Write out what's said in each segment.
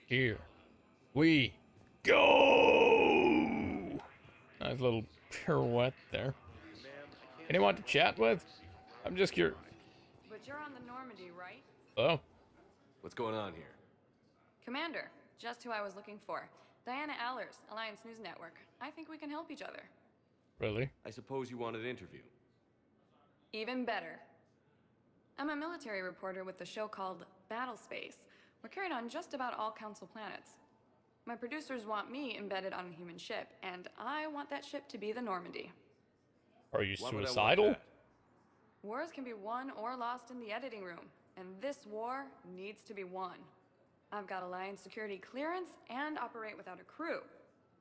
Here we go. Nice little pirouette there. Anyone to chat with? I'm just curious. But you're on the Normandy, right? Oh, What's going on here? Commander, just who I was looking for. Diana Allers, Alliance News Network. I think we can help each other. really? I suppose you wanted an interview. Even better. I'm a military reporter with the show called Battle Space. We're carried on just about all Council planets. My producers want me embedded on a human ship, and I want that ship to be the Normandy. Are you Why would I want suicidal? that? Wars can be won or lost in the editing room, and this war needs to be won. I've got Alliance security clearance and operate without a crew.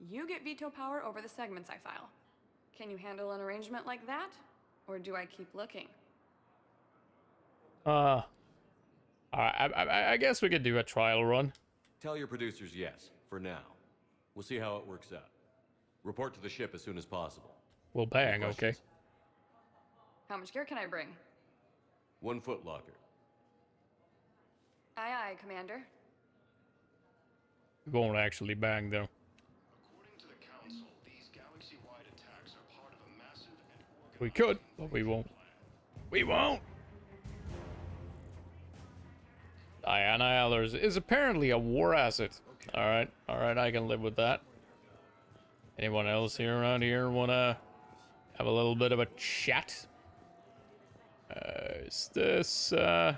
You get veto power over the segments I file. Can you handle an arrangement like that? Or do I keep looking? I guess we could do a trial run. Tell your producers yes, for now. We'll see how it works out. Report to the ship as soon as possible. Well, bang, okay. questions? How much gear can I bring? 1 foot locker. Aye, aye, Commander. We won't actually bang, though. According to the Council, these galaxy-wide attacks are part of a massive and We could, but we won't. We won't! Diana Allers is apparently a war asset. Alright, I can live with that. Anyone else here around here wanna have a little bit of a chat? Is this, alright,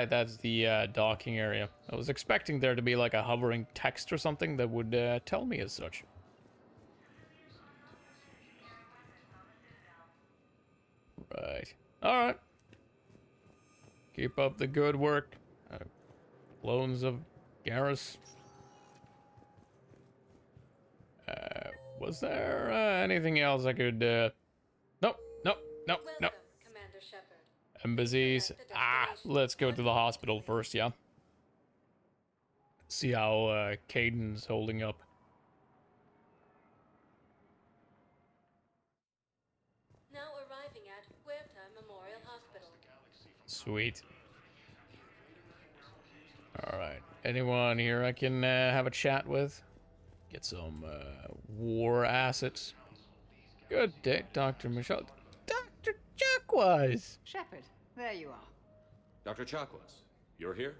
that's the docking area. I was expecting there to be like a hovering text or something that would tell me as such. Right. Alright. Keep up the good work. Clones of Garrus. Was there anything else I could, Nope. Welcome, Commander Shepard. Embassies. Let's go to the hospital first, yeah. See how Caden's holding up. Now arriving at Huerta Memorial Hospital. Sweet. Alright. Anyone here I can have a chat with? Get some war assets. Good day, Dr. Michelle. Dr. Jacquaz! Shepard, there you are. Dr. Chakwas, you're here?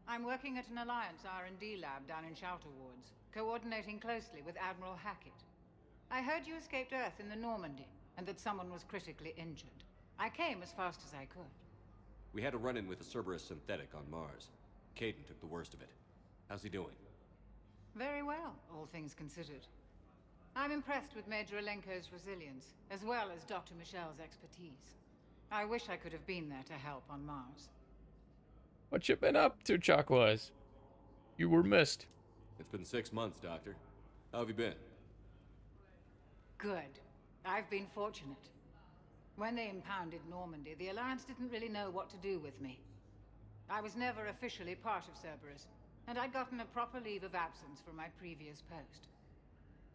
I'm working at an Alliance R&D lab down in Shelter Wards, coordinating closely with Admiral Hackett. I heard you escaped Earth in the Normandy, and that someone was critically injured. I came as fast as I could. We had a run-in with a Cerberus synthetic on Mars. Caden took the worst of it. How's he doing? Very well, all things considered. I'm impressed with Major Alenko's resilience, as well as Dr. Michelle's expertise. I wish I could have been there to help on Mars. What you been up to, Jacquaz? You were missed. It's been 6 months, Doctor. How have you been? Good. I've been fortunate. When they impounded Normandy, the Alliance didn't really know what to do with me. I was never officially part of Cerberus, and I'd gotten a proper leave of absence from my previous post.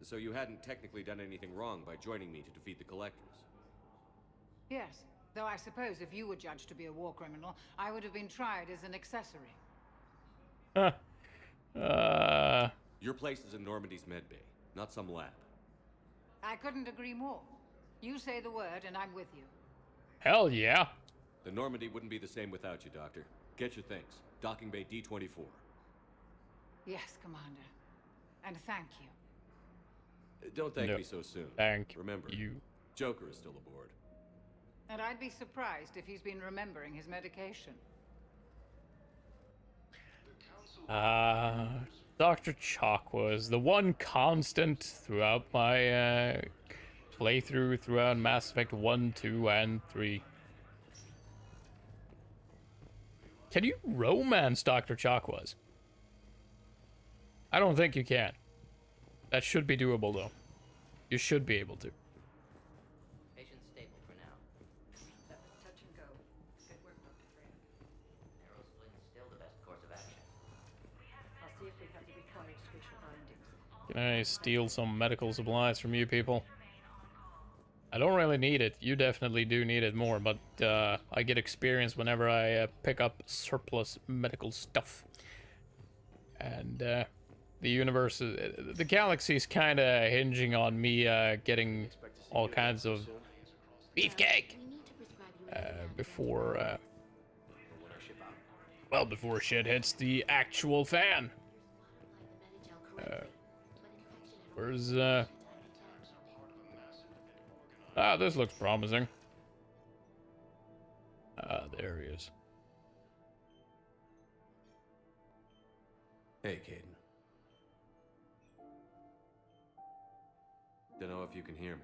So you hadn't technically done anything wrong by joining me to defeat the Collectors? Yes, though I suppose if you were judged to be a war criminal, I would have been tried as an accessory. Your place is in Normandy's medbay, not some lab. I couldn't agree more. You say the word and I'm with you. Hell yeah. The Normandy wouldn't be the same without you, Doctor. Get your things. Docking Bay D-24. Yes, Commander. And thank you. Don't thank No. me so soon. Thank Remember, you. Joker is still aboard. And I'd be surprised if he's been remembering his medication. Dr. Chalk was the one constant throughout my playthrough throughout Mass Effect 1, 2, and 3. Can you romance Dr. Chakwas? I don't think you can. That should be doable, though. You should be able to. Patient's stable for now. Touch and go. Good work, Dr. Freya. Narrow split's still the best course of action. I'll see if we have the required spatial bindings. Can I steal some medical supplies from you people? I don't really need it. You definitely do need it more, but I get experience whenever I pick up surplus medical stuff. And the universe, the galaxy's kind of hinging on me getting all kinds of beefcake before, well, before shit hits the actual fan. Where's ah, this looks promising. Ah, there he is. Hey, Caden. Don't know if you can hear me.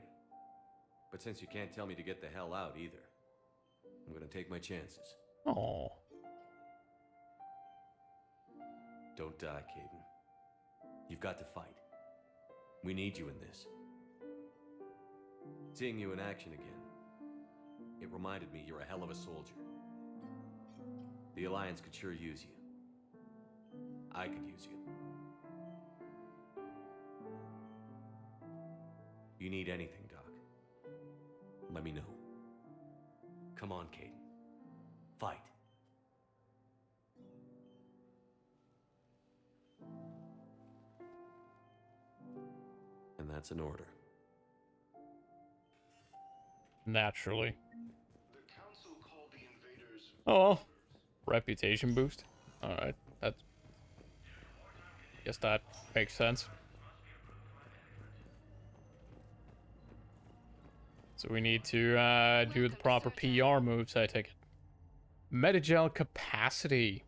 But since you can't tell me to get the hell out either, I'm gonna take my chances. Oh. Don't die, Caden. You've got to fight. We need you in this. Seeing you in action again, it reminded me you're a hell of a soldier. The Alliance could sure use you. I could use you. You need anything, Doc, let me know. Come on, Caden. Fight. And that's an order. Naturally. The council called the invaders. Oh, reputation boost. All right, that's. Guess that makes sense. So we need to do the proper PR moves. I take it. Medigel capacity.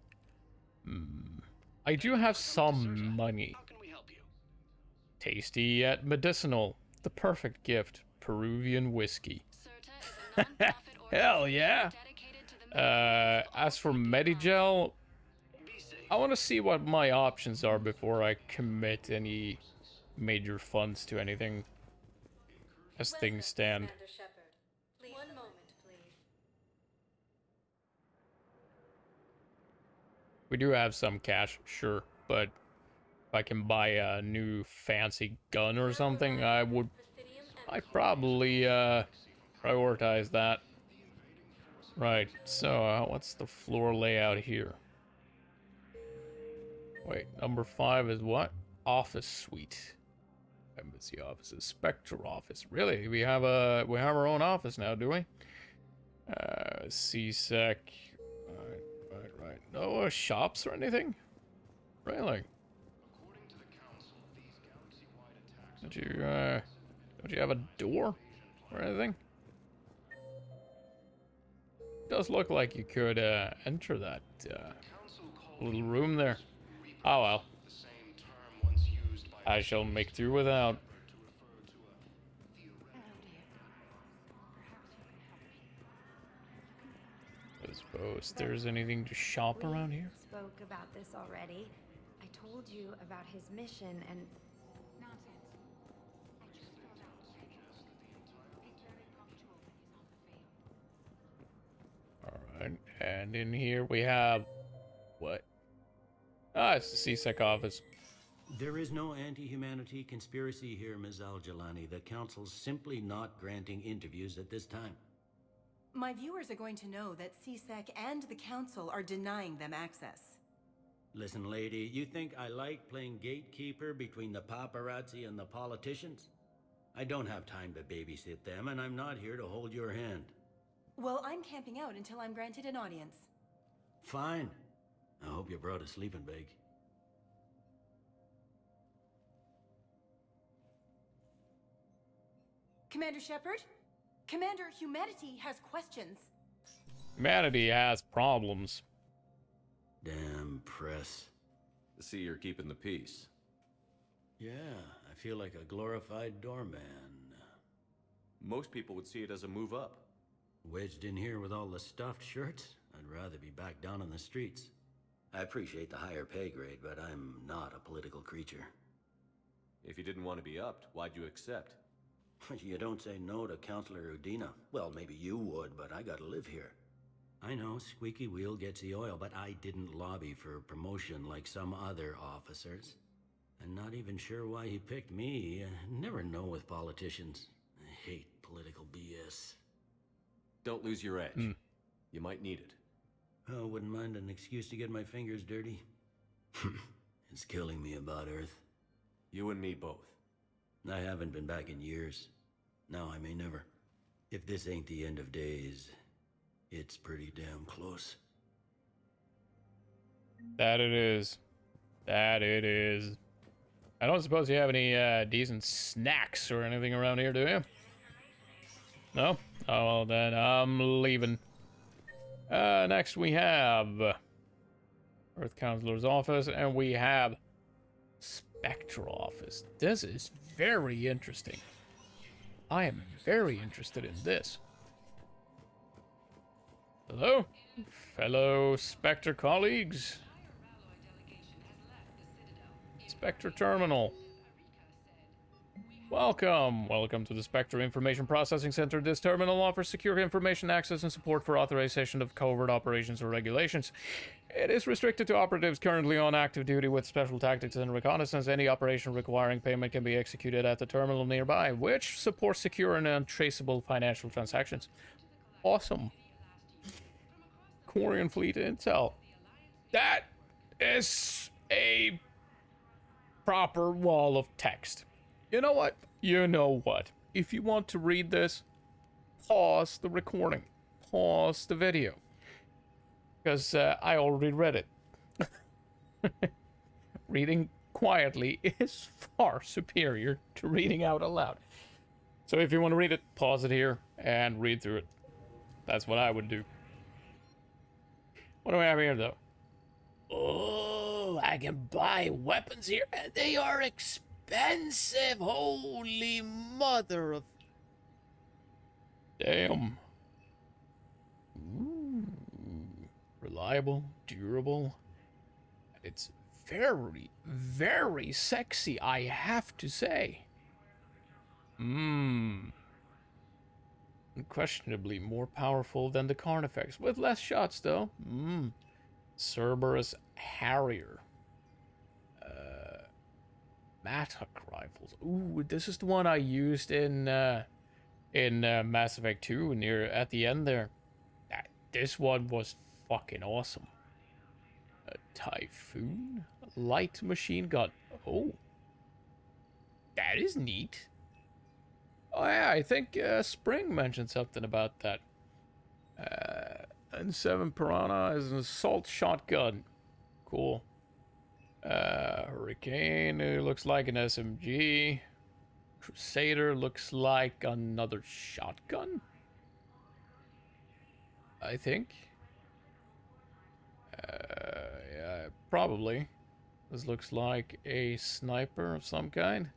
I do have some money. How can we help you? Tasty yet medicinal. The perfect gift. Peruvian whiskey. Hell yeah. As for Medigel, I want to see what my options are before I commit any major funds to anything as things stand. Commander Shepard. One moment, please. We do have some cash, sure, but if I can buy a new fancy gun or something, I'd probably prioritize that. Right, so what's the floor layout here? Wait, number 5 is what? Office suite. Embassy offices, Spectre office. Really? We have our own office now, do we? CSEC. Right. No shops or anything? Really? Don't you have a door or anything? It does look like you could enter that little room there. Oh well. I shall make through without. I suppose there's anything to shop around here. Spoke about this already. I told you about his mission and Nonsense. I just thought out the schedule. It's very punctual when he's on the field. Alright, and in here we have... what? Ah, it's the CSEC office. There is no anti-humanity conspiracy here, Ms. Al-Jalani. The Council's simply not granting interviews at this time. My viewers are going to know that CSEC and the Council are denying them access. Listen, lady, you think I like playing gatekeeper between the paparazzi and the politicians? I don't have time to babysit them, and I'm not here to hold your hand. Well, I'm camping out until I'm granted an audience. Fine. I hope you brought a sleeping bag. Commander Shepard? Commander, humanity has questions. Humanity has problems. Damn press. To see you're keeping the peace. Yeah, I feel like a glorified doorman. Most people would see it as a move up. Wedged in here with all the stuffed shirts? I'd rather be back down on the streets. I appreciate the higher pay grade, but I'm not a political creature. If you didn't want to be upped, why'd you accept? You don't say no to Counselor Udina. Well, maybe you would, but I gotta live here. I know, squeaky wheel gets the oil, but I didn't lobby for promotion like some other officers. I'm not even sure why he picked me. Never know with politicians. I hate political BS. Don't lose your edge. You might need it. Oh, wouldn't mind an excuse to get my fingers dirty. It's killing me about Earth. You and me both. I haven't been back in years. Now I may never. If this ain't the end of days, it's pretty damn close. That it is. That it is. I don't suppose you have any decent snacks or anything around here, do you? No? Oh, well then I'm leaving. Next we have Earth Counselor's office, and we have Spectral office. This is very interesting. I am very interested in this. Hello, fellow Spectre colleagues. Spectre Terminal. Welcome to the Spectre Information Processing Center. This terminal offers secure information access and support for authorization of covert operations or regulations. It is restricted to operatives currently on active duty with special tactics and reconnaissance. Any operation requiring payment can be executed at the terminal nearby, which supports secure and untraceable financial transactions. Awesome. Quarian Fleet Intel. That is a proper wall of text. You know what? You know what? If you want to read this, pause the recording. Pause the video. Because I already read it. Reading quietly is far superior to reading out aloud. So if you want to read it, pause it here and read through it. That's what I would do. What do we have here, though? Oh, I can buy weapons here, and they are expensive. Holy mother of... Damn. Ooh. Reliable, durable. It's very, very sexy, I have to say. Unquestionably more powerful than the Carnifex, with less shots, though. Cerberus Harrier. Mattock rifles. Ooh, this is the one I used in Mass Effect 2 near at the end there. This one was fucking awesome. A Typhoon light machine gun. Oh, that is neat. Oh yeah, I think Spring mentioned something about that. N7 Piranha is an assault shotgun. Cool. Hurricane, it looks like an SMG. Crusader looks like another shotgun, I think. Yeah, probably. This looks like a sniper of some kind.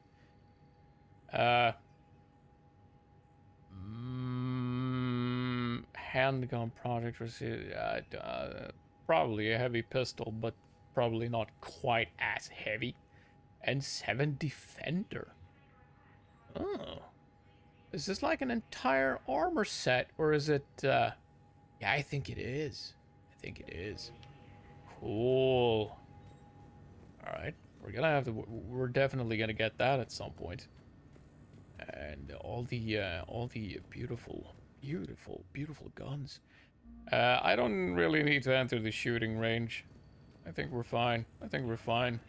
Handgun project received. Probably a heavy pistol, but probably not quite as heavy. And 7 Defender. Oh. Is this like an entire armor set, or is it, yeah, I think it is. I think it is. Cool. Alright. We're definitely gonna get that at some point. And all the beautiful, beautiful, beautiful guns. I don't really need to enter the shooting range. I think we're fine. I think we're fine.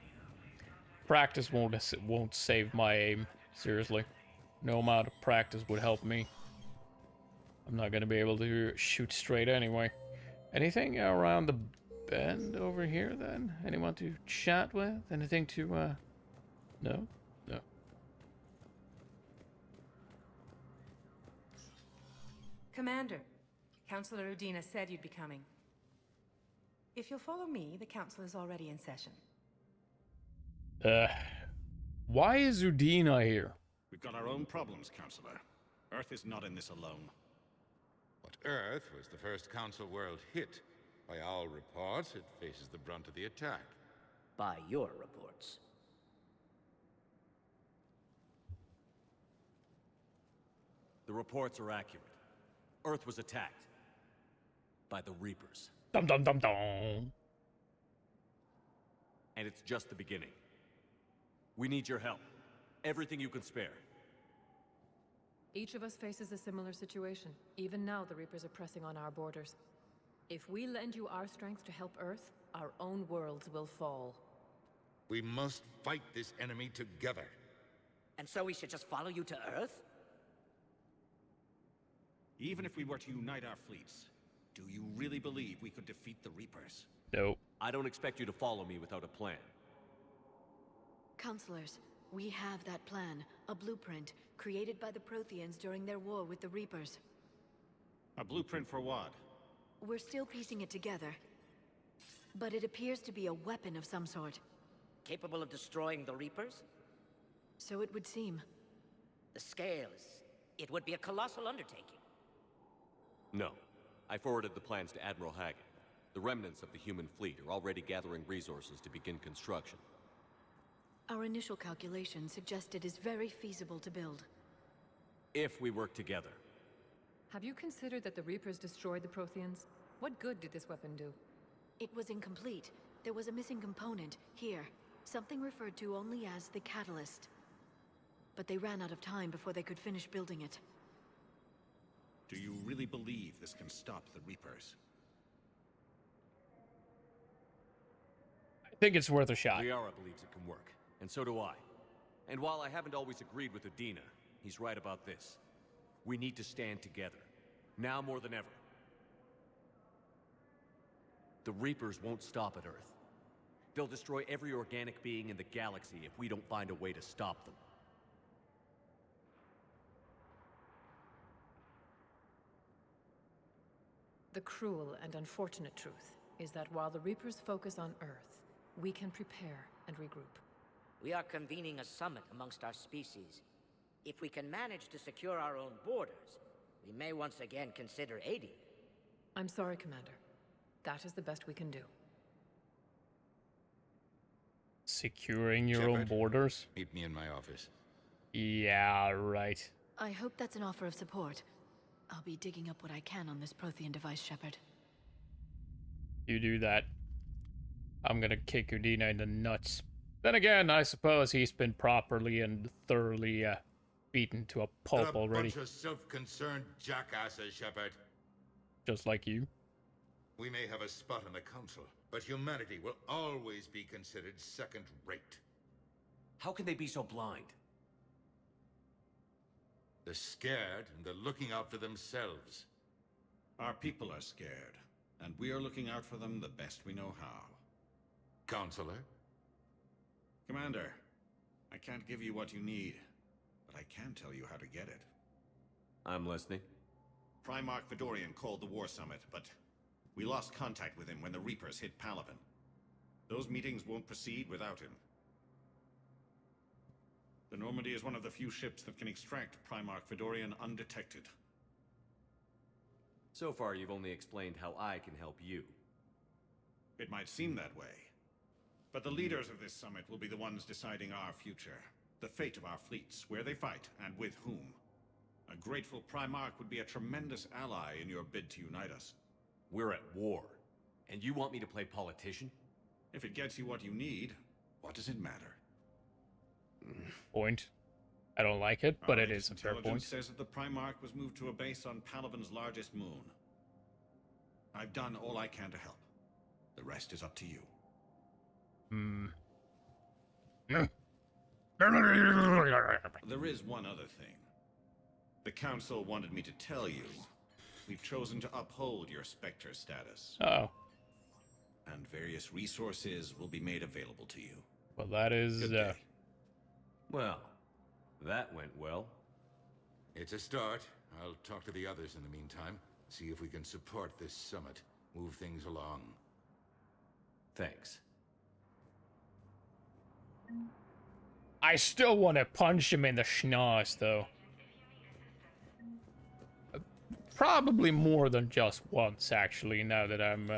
Practice won't save my aim. Seriously. No amount of practice would help me. I'm not gonna be able to shoot straight anyway. Anything around the bend over here then? Anyone to chat with? Anything to, no? No. Commander, Councillor Udina said you'd be coming. If you'll follow me, the council is already in session. Why is Udina here? We've got our own problems, Councillor. Earth is not in this alone. But Earth was the first Council world hit. By all reports, it faces the brunt of the attack. By your reports. The reports are accurate. Earth was attacked. By the Reapers. Dum dum dum dum. And it's just the beginning. We need your help. Everything you can spare. Each of us faces a similar situation. Even now, the Reapers are pressing on our borders. If we lend you our strength to help Earth, our own worlds will fall. We must fight this enemy together. And so we should just follow you to Earth? Even if we were to unite our fleets, do you really believe we could defeat the Reapers? Nope. I don't expect you to follow me without a plan. Counselors, we have that plan, a blueprint, created by the Protheans during their war with the Reapers. A blueprint for what? We're still piecing it together. But it appears to be a weapon of some sort. Capable of destroying the Reapers? So it would seem. The scale is... it would be a colossal undertaking. No. I forwarded the plans to Admiral Hagen. The remnants of the human fleet are already gathering resources to begin construction. Our initial calculations suggest it is very feasible to build. If we work together. Have you considered that the Reapers destroyed the Protheans? What good did this weapon do? It was incomplete. There was a missing component, here. Something referred to only as the catalyst. But they ran out of time before they could finish building it. Do you really believe this can stop the Reapers? I think it's worth a shot. Liara believes it can work, and so do I. And while I haven't always agreed with Udina, he's right about this. We need to stand together, now more than ever. The Reapers won't stop at Earth. They'll destroy every organic being in the galaxy if we don't find a way to stop them. The cruel and unfortunate truth is that while the Reapers focus on Earth, we can prepare and regroup. We are convening a summit amongst our species. If we can manage to secure our own borders, we may once again consider aiding. I'm sorry, Commander. That is the best we can do. Securing your own Shepard, borders? Meet me in my office. Yeah, right. I hope that's an offer of support. I'll be digging up what I can on this Prothean device, Shepard. You do that. I'm gonna kick Udina in the nuts. Then again, I suppose he's been properly and thoroughly beaten to a pulp They're a already. bunch of self-concerned jackasses, Shepard. Just like you. We may have a spot in the council, but humanity will always be considered second-rate. How can they be so blind? They're scared, and they're looking out for themselves. Our people are scared, and we are looking out for them the best we know how. Counselor? Commander, I can't give you what you need, but I can tell you how to get it. I'm listening. Primarch Fedorian called the War Summit, but we lost contact with him when the Reapers hit Palaven. Those meetings won't proceed without him. The Normandy is one of the few ships that can extract Primarch Fedorian undetected. So far, you've only explained how I can help you. It might seem that way. But the leaders of this summit will be the ones deciding our future. The fate of our fleets, where they fight, and with whom. A grateful Primarch would be a tremendous ally in your bid to unite us. We're at war. And you want me to play politician? If it gets you what you need, what does it matter? Point. I don't like it, but it is a fair point. Intelligence says that the Primarch was moved to a base on Palaven's largest moon. I've done all I can to help. The rest is up to you. There is one other thing. The Council wanted me to tell you. We've chosen to uphold your Spectre status. Oh. And various resources will be made available to you. Well, that is, Well, that went well. It's a start. I'll talk to the others in the meantime. See if we can support this summit. Move things along. Thanks. I still want to punch him in the schnoz, though. Probably more than just once, actually, now that I'm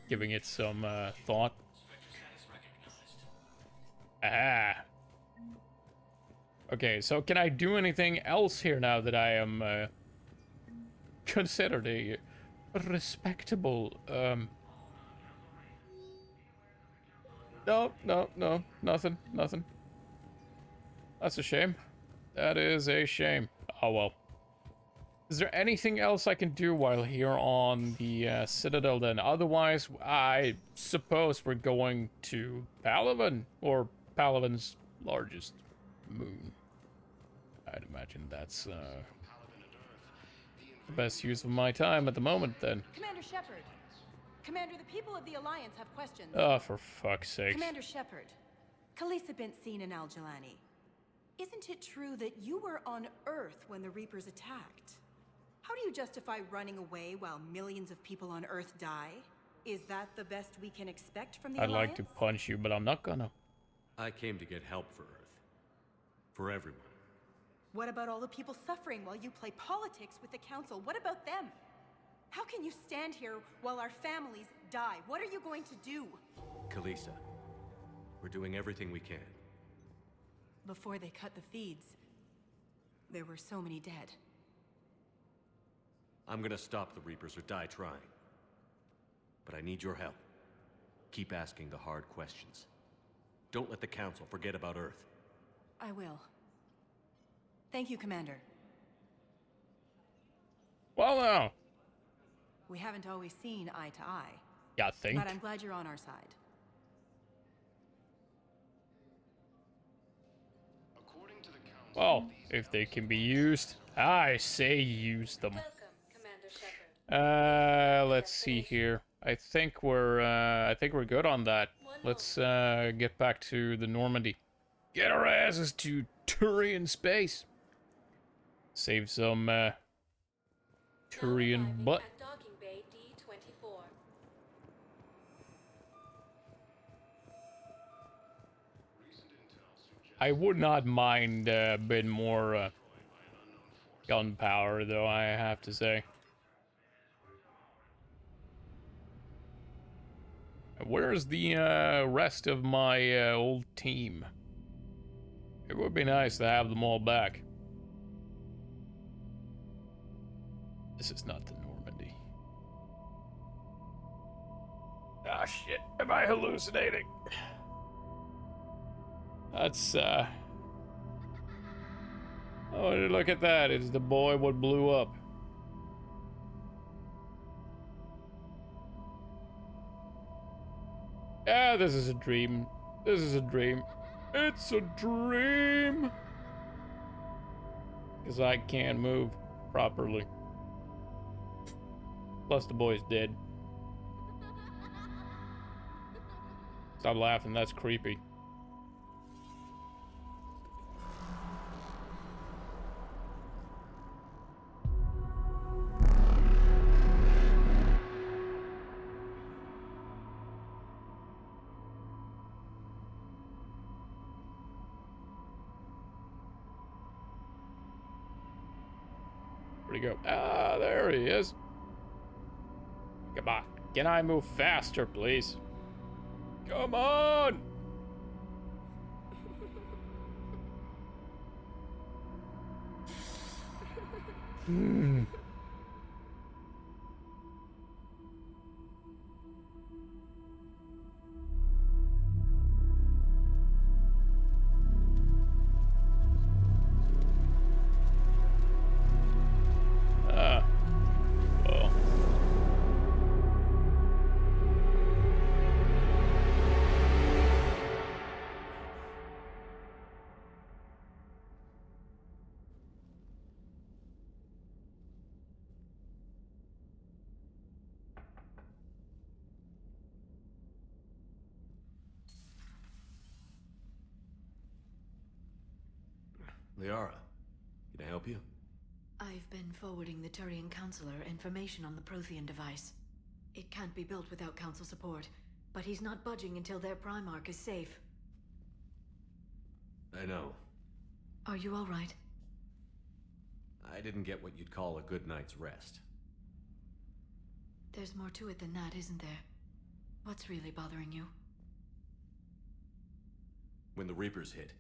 giving it some thought. Ah. Okay, so can I do anything else here now that I am considered a respectable, No, nothing. That's a shame. That is a shame. Oh well. Is there anything else I can do while here on the Citadel then? Otherwise, I suppose we're going to Palaven, or Palaven's largest moon. I'd imagine that's the best use of my time at the moment then. Commander Shepard. Commander, the people of the Alliance have questions. Oh, for fuck's sake. Commander Shepard. Khaleesa bint Sin and Al-Jalani. Isn't it true that you were on Earth when the Reapers attacked? How do you justify running away while millions of people on Earth die? Is that the best we can expect from the I'd Alliance? like to punch you, but I'm not gonna. I came to get help for Earth. For everyone. What about all the people suffering while you play politics with the Council? What about them? How can you stand here while our families die? What are you going to do? Khaleesa, we're doing everything we can. Before they cut the feeds, there were so many dead. I'm gonna stop the Reapers or die trying. But I need your help. Keep asking the hard questions. Don't let the Council forget about Earth. I will. Thank you, Commander. Well, now. We haven't always seen eye to eye. Yeah, I think. But I'm glad you're on our side. Well, if they can be used, I say use them. Let's see here. I think we're good on that. Let's get back to the Normandy. Get our asses to Turian space. Save some Turian butt. I would not mind a bit more gunpowder, though, I have to say. Where's the rest of my old team? It would be nice to have them all back. This is not the Normandy. Ah, shit. Am I hallucinating? That's, oh, look at that. It's the boy what blew up. Ah, this is a dream. This is a dream. It's a dream. Because I can't move properly. Plus the boy's dead. Stop laughing, that's creepy. Where'd he go? Ah, there he is. Come on. Can I move faster, please? Come on! Hmm. Well. Liara, can I help you? I've been forwarding the Turian Counselor information on the Prothean device. It can't be built without Council support, but he's not budging until their Primarch is safe. I know. Are you all right? I didn't get what you'd call a good night's rest. There's more to it than that, isn't there? What's really bothering you? When the Reapers hit,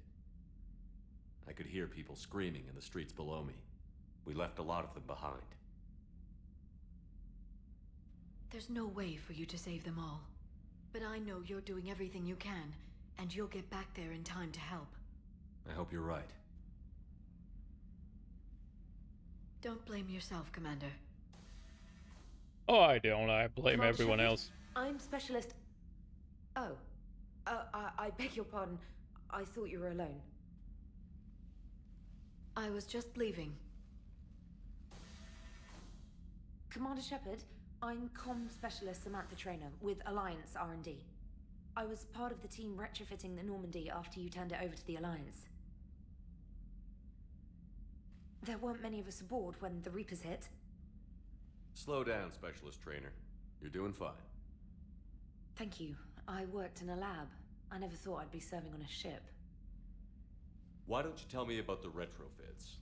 I could hear people screaming in the streets below me. We left a lot of them behind. There's no way for you to save them all. But I know you're doing everything you can, and you'll get back there in time to help. I hope you're right. Don't blame yourself, Commander. Oh, I don't. I blame Commander everyone Shepard, else. I'm Specialist... Oh. I beg your pardon. I thought you were alone. I was just leaving. Commander Shepard, I'm Comm Specialist Samantha Trainer with Alliance R&D. I was part of the team retrofitting the Normandy after you turned it over to the Alliance. There weren't many of us aboard when the Reapers hit. Slow down, Specialist Trainer. You're doing fine. Thank you. I worked in a lab. I never thought I'd be serving on a ship. Why don't you tell me about the retrofits?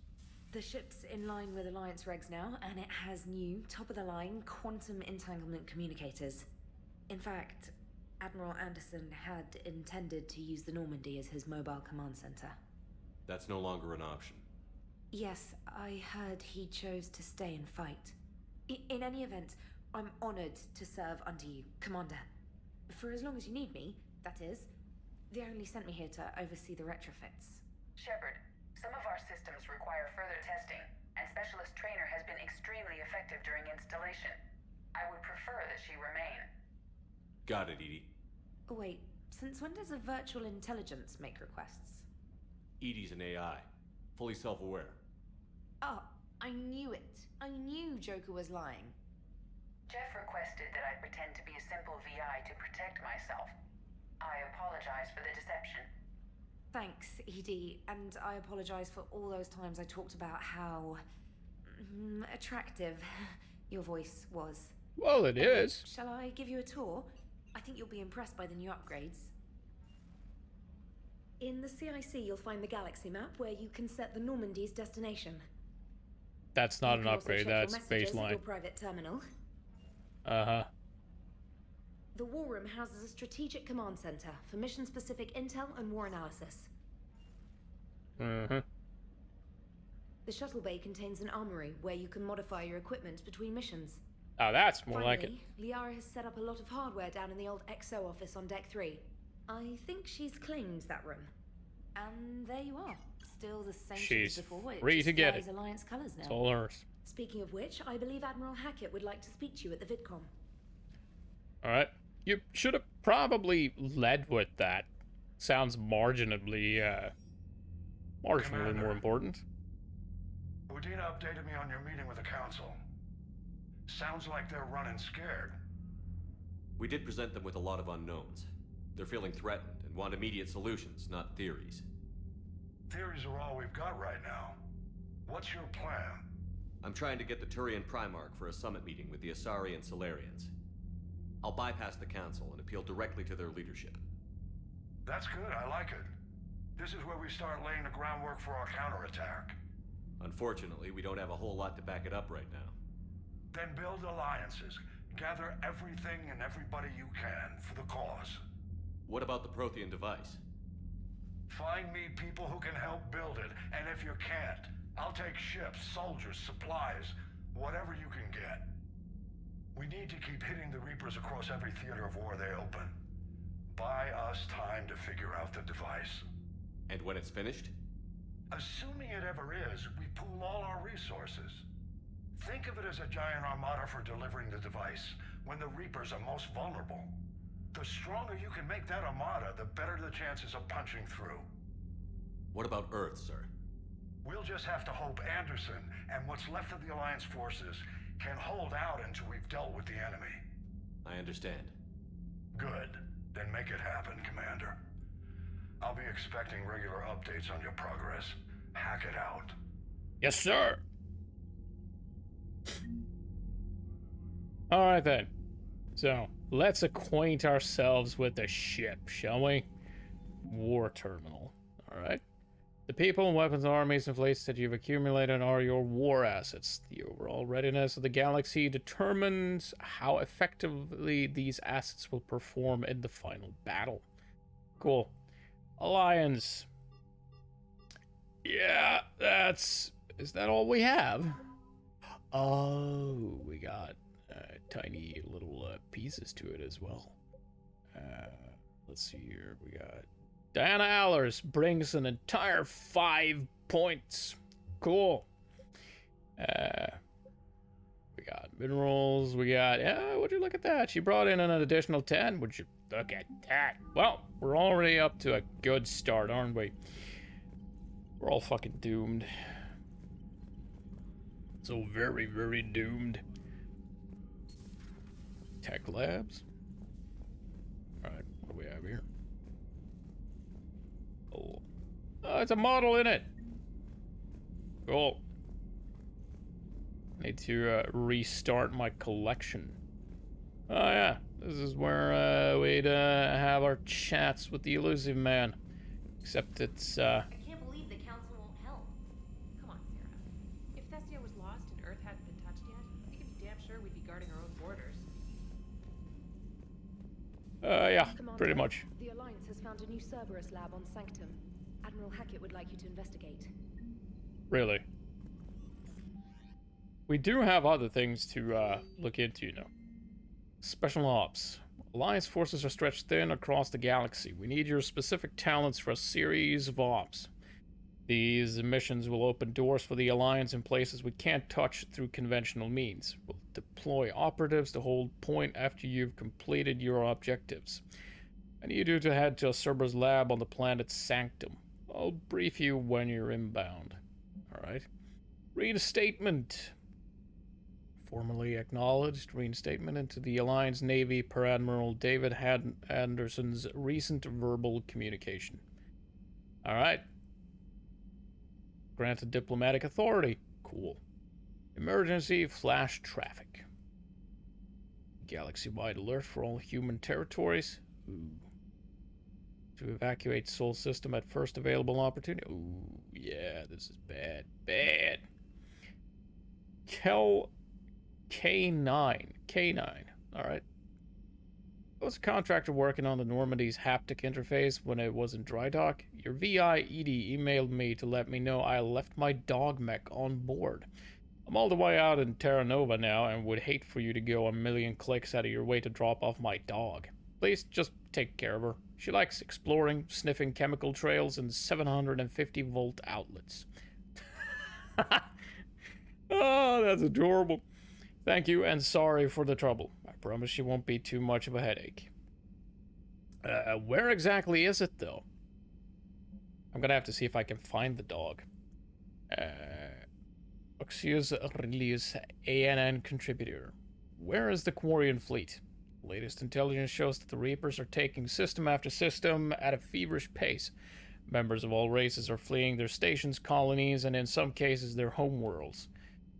The ship's in line with Alliance regs now, and it has new, top-of-the-line, quantum entanglement communicators. In fact, Admiral Anderson had intended to use the Normandy as his mobile command center. That's no longer an option. Yes, I heard he chose to stay and fight. In any event, I'm honored to serve under you, Commander. For as long as you need me, that is. They only sent me here to oversee the retrofits. Shepard, some of our systems require further testing, and Specialist Trainer has been extremely effective during installation. I would prefer that she remain. Got it, Edie. Wait, since when does a virtual intelligence make requests? Edie's an AI. Fully self-aware. Oh, I knew it. I knew Joker was lying. Jeff requested that I pretend to be a simple VI to protect myself. I apologize for the deception. Thanks, Edie, and I apologize for all those times I talked about how... attractive your voice was. Well, it is. Shall I give you a tour? I think you'll be impressed by the new upgrades. In the CIC, you'll find the galaxy map where you can set the Normandy's destination. That's not an upgrade, that's baseline. Your private terminal. Uh-huh. The War Room houses a strategic command center for mission-specific intel and war analysis. Mm-hmm. The shuttle bay contains an armory where you can modify your equipment between missions. Oh, that's more Finally, like it. Liara has set up a lot of hardware down in the old XO office on Deck 3. I think she's claimed that room. And there you are. Still the same She's as before. free to get flies it. Alliance colors now. It's all hers. Speaking of which, I believe Admiral Hackett would like to speak to you at the VidCon. Alright. You should have probably led with that. Sounds marginally Commander, more important. Udina updated me on your meeting with the Council. Sounds like they're running scared. We did present them with a lot of unknowns. They're feeling threatened and want immediate solutions, not theories. Theories are all we've got right now. What's your plan? I'm trying to get the Turian Primarch for a summit meeting with the Asari and Solarians. I'll bypass the Council and appeal directly to their leadership. That's good, I like it. This is where we start laying the groundwork for our counterattack. Unfortunately, we don't have a whole lot to back it up right now. Then build alliances. Gather everything and everybody you can for the cause. What about the Prothean device? Find me people who can help build it, and if you can't, I'll take ships, soldiers, supplies, whatever you can get. We need to keep hitting the Reapers across every theater of war they open. Buy us time to figure out the device. And when it's finished? Assuming it ever is, we pool all our resources. Think of it as a giant armada for delivering the device, when the Reapers are most vulnerable. The stronger you can make that armada, the better the chances of punching through. What about Earth, sir? We'll just have to hope Anderson and what's left of the Alliance forces can hold out until we've dealt with the enemy. I understand. Good. Then make it happen, Commander. I'll be expecting regular updates on your progress. Hack it out. Yes, sir. Alright then. So, let's acquaint ourselves with the ship, shall we? War terminal. Alright. The people and weapons, armies, and fleets that you've accumulated are your war assets. The overall readiness of the galaxy determines how effectively these assets will perform in the final battle. Cool. Alliance. Yeah, that's... Is that all we have? Oh, we got tiny little pieces to it as well. Let's see here. We got... Diana Allers brings an entire 5 points. Cool. We got minerals. We got, yeah, would you look at that? She brought in an additional 10. Would you look at that? Well, we're already up to a good start, aren't we? We're all fucking doomed. So very, very doomed. Tech labs. Alright, what do we have here? Oh, it's a model in it. Cool. Need to restart my collection. Oh yeah, this is where we'd have our chats with the elusive man. Except it's I can't believe the council won't help. Come on, Sarah. If Thestia was lost and Earth hadn't been touched yet, we can be damn sure we'd be guarding our own borders. yeah, Commander, pretty much. The Alliance has found a new Cerberus lab on Sanctum. Admiral Hackett would like you to investigate. Really? We do have other things to look into, you know. Special ops. Alliance forces are stretched thin across the galaxy. We need your specific talents for a series of ops. These missions will open doors for the Alliance in places we can't touch through conventional means. We'll deploy operatives to hold point after you've completed your objectives. I need you to head to a Cerberus lab on the planet Sanctum. I'll brief you when you're inbound. Alright. Reinstatement. Formally acknowledged reinstatement into the Alliance Navy per Admiral David Anderson's recent verbal communication. Alright. Granted diplomatic authority. Cool. Emergency flash traffic. Galaxy-wide alert for all human territories. Ooh. To evacuate Sol system at first available opportunity. Ooh, yeah, this is bad. Bad. K9. Alright. I was a contractor working on the Normandy's haptic interface when it was in dry dock. Your VI Edie emailed me to let me know I left my dog mech on board. I'm all the way out in Terra Nova now and would hate for you to go a million clicks out of your way to drop off my dog. Please just take care of her. She likes exploring, sniffing chemical trails and 750-volt outlets. Oh, that's adorable. Thank you, and sorry for the trouble. I promise she won't be too much of a headache. Where exactly is it, though? I'm gonna have to see if I can find the dog. Oxius Release ANN contributor. Where is the Quarian fleet? Latest intelligence shows that the Reapers are taking system after system at a feverish pace. Members of all races are fleeing their stations, colonies, and in some cases their homeworlds.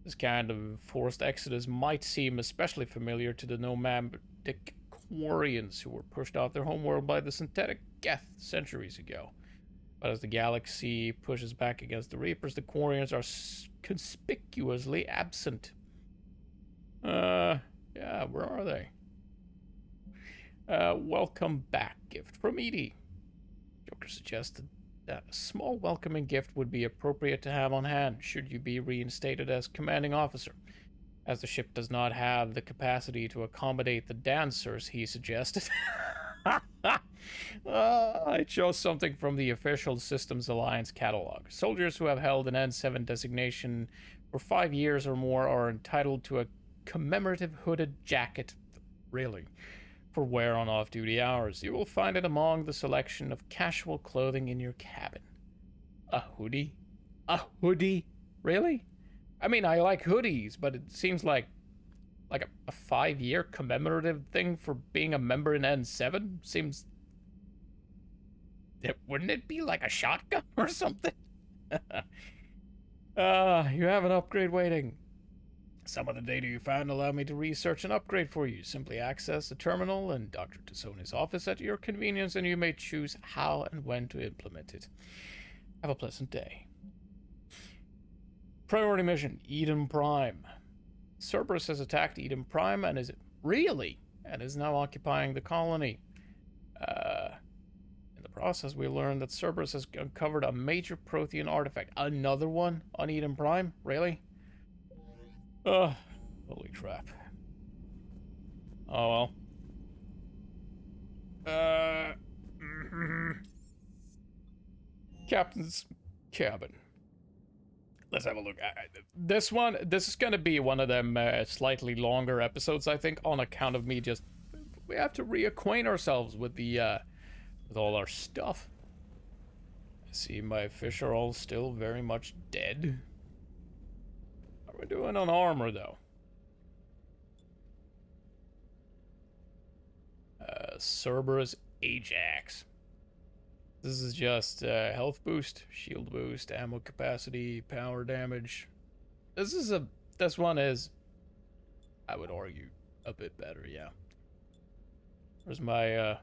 This kind of forced exodus might seem especially familiar to the nomadic Quarians who were pushed off their homeworld by the synthetic Geth centuries ago. But as the galaxy pushes back against the Reapers, the Quarians are conspicuously absent. Yeah, where are they? Welcome back gift from Edie. Joker suggested that a small welcoming gift would be appropriate to have on hand should you be reinstated as commanding officer. As the ship does not have the capacity to accommodate the dancers, he suggested. I chose something from the official Systems Alliance catalog. Soldiers who have held an N7 designation for 5 years or more are entitled to a commemorative hooded jacket. Really? For wear on off-duty hours. You will find it among the selection of casual clothing in your cabin. A hoodie? A hoodie? Really? I mean, I like hoodies, but it seems like a 5-year commemorative thing for being a member in N7 seems... Wouldn't it be like a shotgun or something? You have an upgrade waiting. Some of the data you found allow me to research an upgrade for you. Simply access the terminal in Dr. Tassoni's office at your convenience, and you may choose how and when to implement it. Have a pleasant day. Priority mission, Eden Prime. Cerberus has attacked Eden Prime and is now occupying the colony. In the process, we learned that Cerberus has uncovered a major Prothean artifact. Another one on Eden Prime? Really? Holy crap. Oh well. Captain's cabin. Let's have a look. This is going to be one of them slightly longer episodes, I think, on account of me just... We have to reacquaint ourselves with the, with all our stuff. I see my fish are all still very much dead. How are we doing on armor, though? Cerberus Ajax. This is just health boost, shield boost, ammo capacity, power damage. This one is, I would argue, a bit better, yeah. Where's my,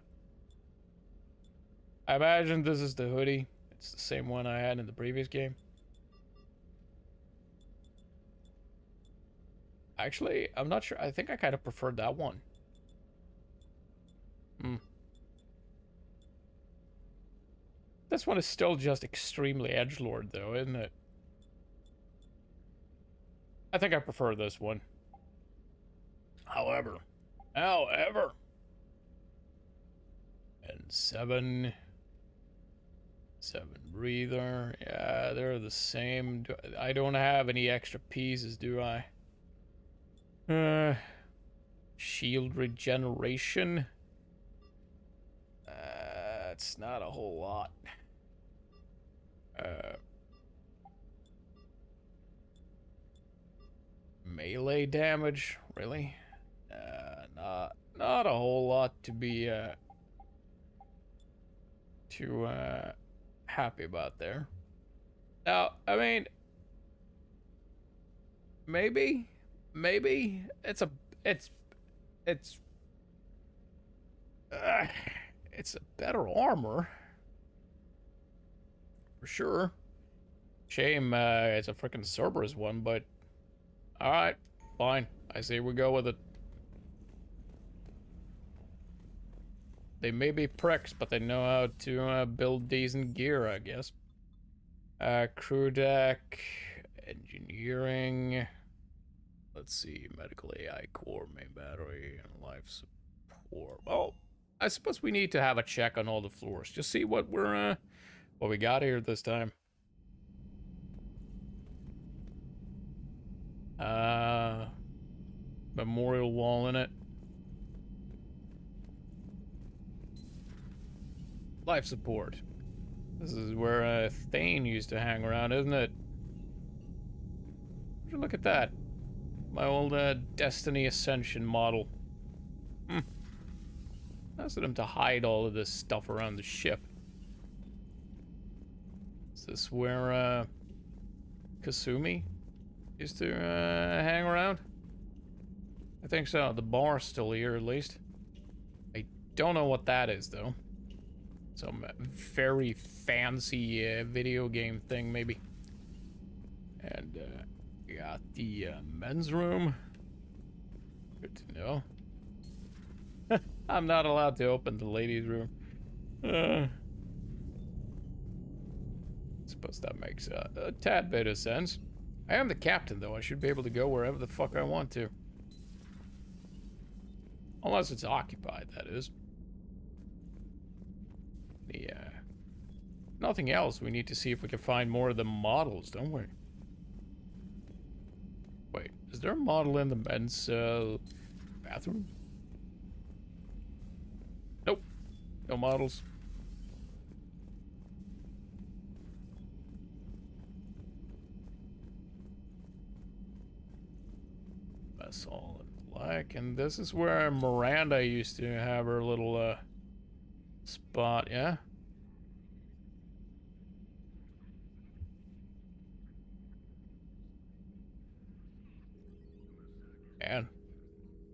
I imagine this is the hoodie. It's the same one I had in the previous game. Actually, I'm not sure. I think I kind of preferred that one. This one is still just extremely edgelord, though, isn't it? I think I prefer this one. However. And 7 breather. Yeah, they're the same. I don't have any extra pieces, do I? Shield regeneration. It's not a whole lot. Melee damage, really? Not a whole lot to be too happy about there. Now, I mean, maybe it's a better armor for sure. Shame it's a freaking Cerberus one, but all right, fine. I say we go with it. They may be pricks, but they know how to build decent gear, I guess. Crew deck, engineering. Let's see, medical AI core, main battery, and life support. Well, I suppose we need to have a check on all the floors. Just see what we're what we got here this time. Memorial wall in it. Life support. This is where Thane used to hang around, isn't it? Would you look at that? My old Destiny Ascension model. Nice of them to hide all of this stuff around the ship. Is this where Kasumi used to hang around? I think so. The bar's still here, at least. I don't know what that is, though. Some very fancy video game thing, maybe. And we got the men's room. Good to know. I'm not allowed to open the ladies' room. Suppose that makes a tad bit of sense. I am the captain, though. I should be able to go wherever the fuck I want to. Unless it's occupied, that is. Yeah. Nothing else. We need to see if we can find more of the models, don't we? Wait, is there a model in the men's bathroom? Nope. No models. That's all in black. And this is where Miranda used to have her little spot, yeah? And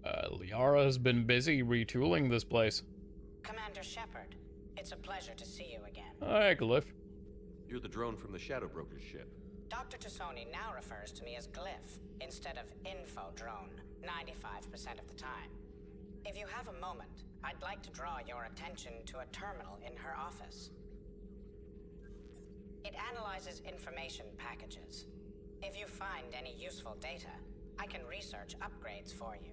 Liara has been busy retooling this place. Commander Shepard, it's a pleasure to see you again. Hi, Glyph. You're the drone from the Shadow Broker's ship. Dr. Tassoni now refers to me as Glyph instead of Info Drone 95% of the time. If you have a moment, I'd like to draw your attention to a terminal in her office. It analyzes information packages. If you find any useful data, I can research upgrades for you.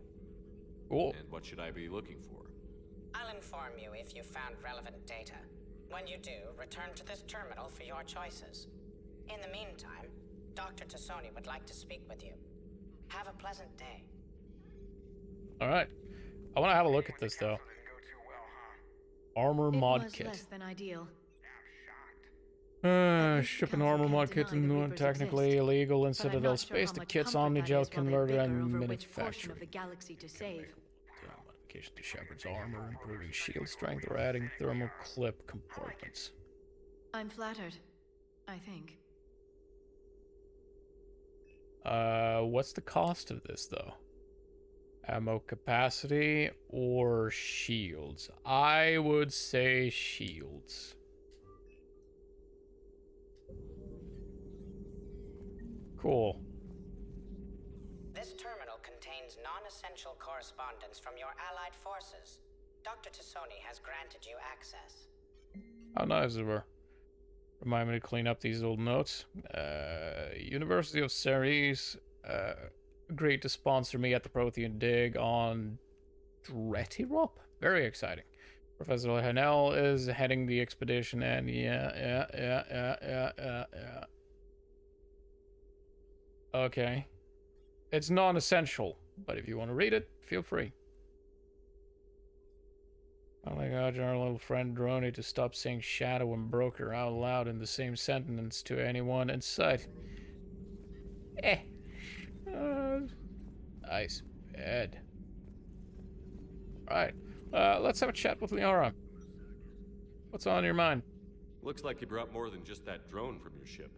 Cool. And what should I be looking for? I'll inform you if you found relevant data. When you do, return to this terminal for your choices. In the meantime, Dr. Tassoni would like to speak with you. Have a pleasant day. Alright. I want to have a look at this, though. Armor mod was kit. less than ideal. Shipping armor mod kit is technically illegal in Citadel space. The kit's Omnigel converter and manufacturing. Of the galaxy to save. Modification to Shepard's armor, improving shield strength, or adding thermal clip compartments. I'm flattered, I think. What's the cost of this, though? Ammo capacity or shields? I would say shields. Cool. This terminal contains non-essential correspondence from your allied forces. Dr. Tassoni has granted you access. How nice of her. Remind me to clean up these old notes. University of Ceres agreed to sponsor me at the Prothean Dig on Dretirop. Very exciting. Professor Hanel is heading the expedition, and yeah. Okay. It's non-essential, but if you want to read it, feel free. I like our little friend Droney to stop saying shadow and broker out loud in the same sentence to anyone in sight. Nice bed. Alright, let's have a chat with Liara. What's on your mind? Looks like you brought more than just that drone from your ship.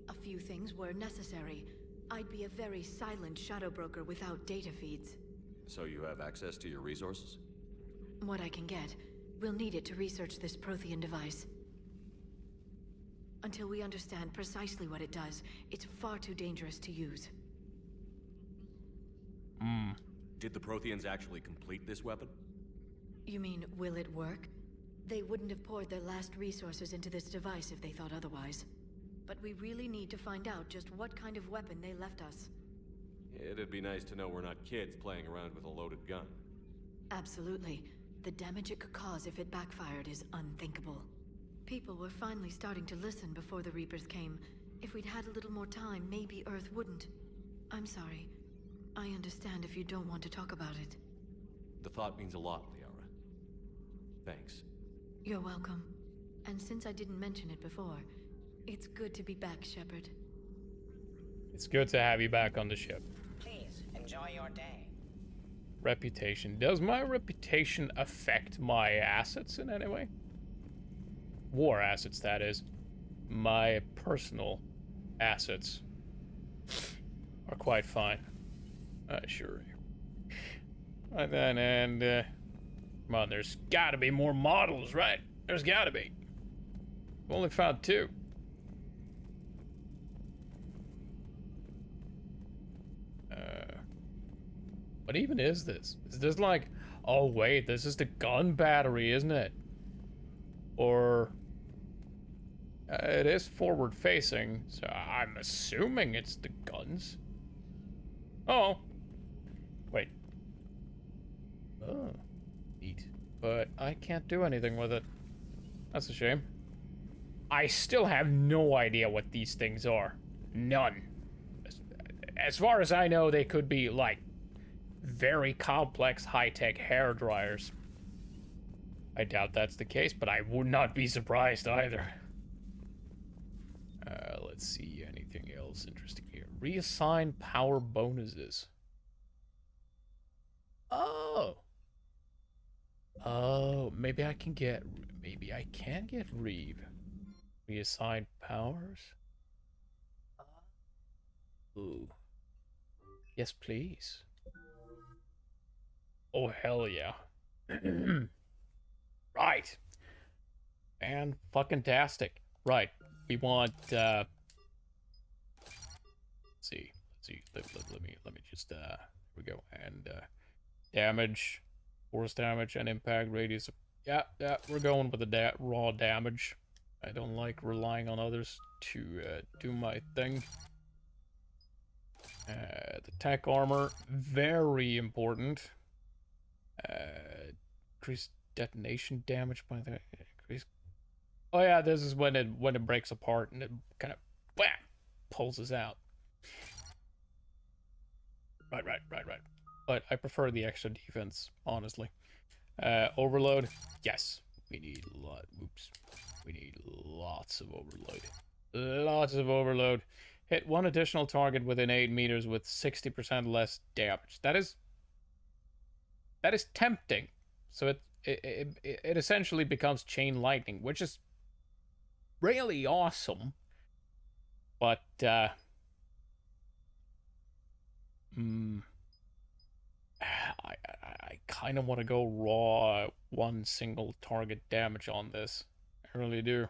A few things were necessary. I'd be a very silent shadow broker without data feeds. So you have access to your resources? What I can get. We'll need it to research this Prothean device. Until we understand precisely what it does, it's far too dangerous to use. Did the Protheans actually complete this weapon? You mean, will it work? They wouldn't have poured their last resources into this device if they thought otherwise. But we really need to find out just what kind of weapon they left us. It'd be nice to know we're not kids playing around with a loaded gun. Absolutely. The damage it could cause if it backfired is unthinkable. People were finally starting to listen before the Reapers came. If we'd had a little more time, maybe Earth wouldn't. I'm sorry. I understand if you don't want to talk about it. The thought means a lot, Liara. Thanks. You're welcome. And since I didn't mention it before, it's good to be back, Shepard. It's good to have you back on the ship. Please, enjoy your day. Reputation. Does my reputation affect my assets in any way? War assets, that is. My personal assets are quite fine. Sure. Right then, and come on, there's gotta be more models, right? There's gotta be. We've only found 2. What even is this? Is this like, oh wait, this is the gun battery, isn't it? Or it is forward facing, so I'm assuming it's the guns. Oh, wait. Oh, neat. But I can't do anything with it. That's a shame. I still have no idea what these things are. None. As far as I know, they could be like very complex high-tech hair dryers. I doubt that's the case, but I would not be surprised either. Let's see, anything else interesting here? Reassign power bonuses. Oh, maybe I can get Reeve. Reassign powers. Ooh. Yes, please. Oh, hell yeah. Right. And fucking tastic. Right. We want, let's see. Let me just, here we go. And, damage, force damage, and impact radius. Yeah, we're going with the raw damage. I don't like relying on others to, do my thing. The tech armor, very important. Increased detonation damage by the increase. Oh yeah, this is when it breaks apart and it kind of pulses out. Right. But I prefer the extra defense, honestly. Overload, yes. We need We need lots of overload. Lots of overload. Hit one additional target within 8 meters with 60% less damage. That is tempting. So it essentially becomes chain lightning, which is really awesome. But I kind of want to go raw one single target damage on this. I really do.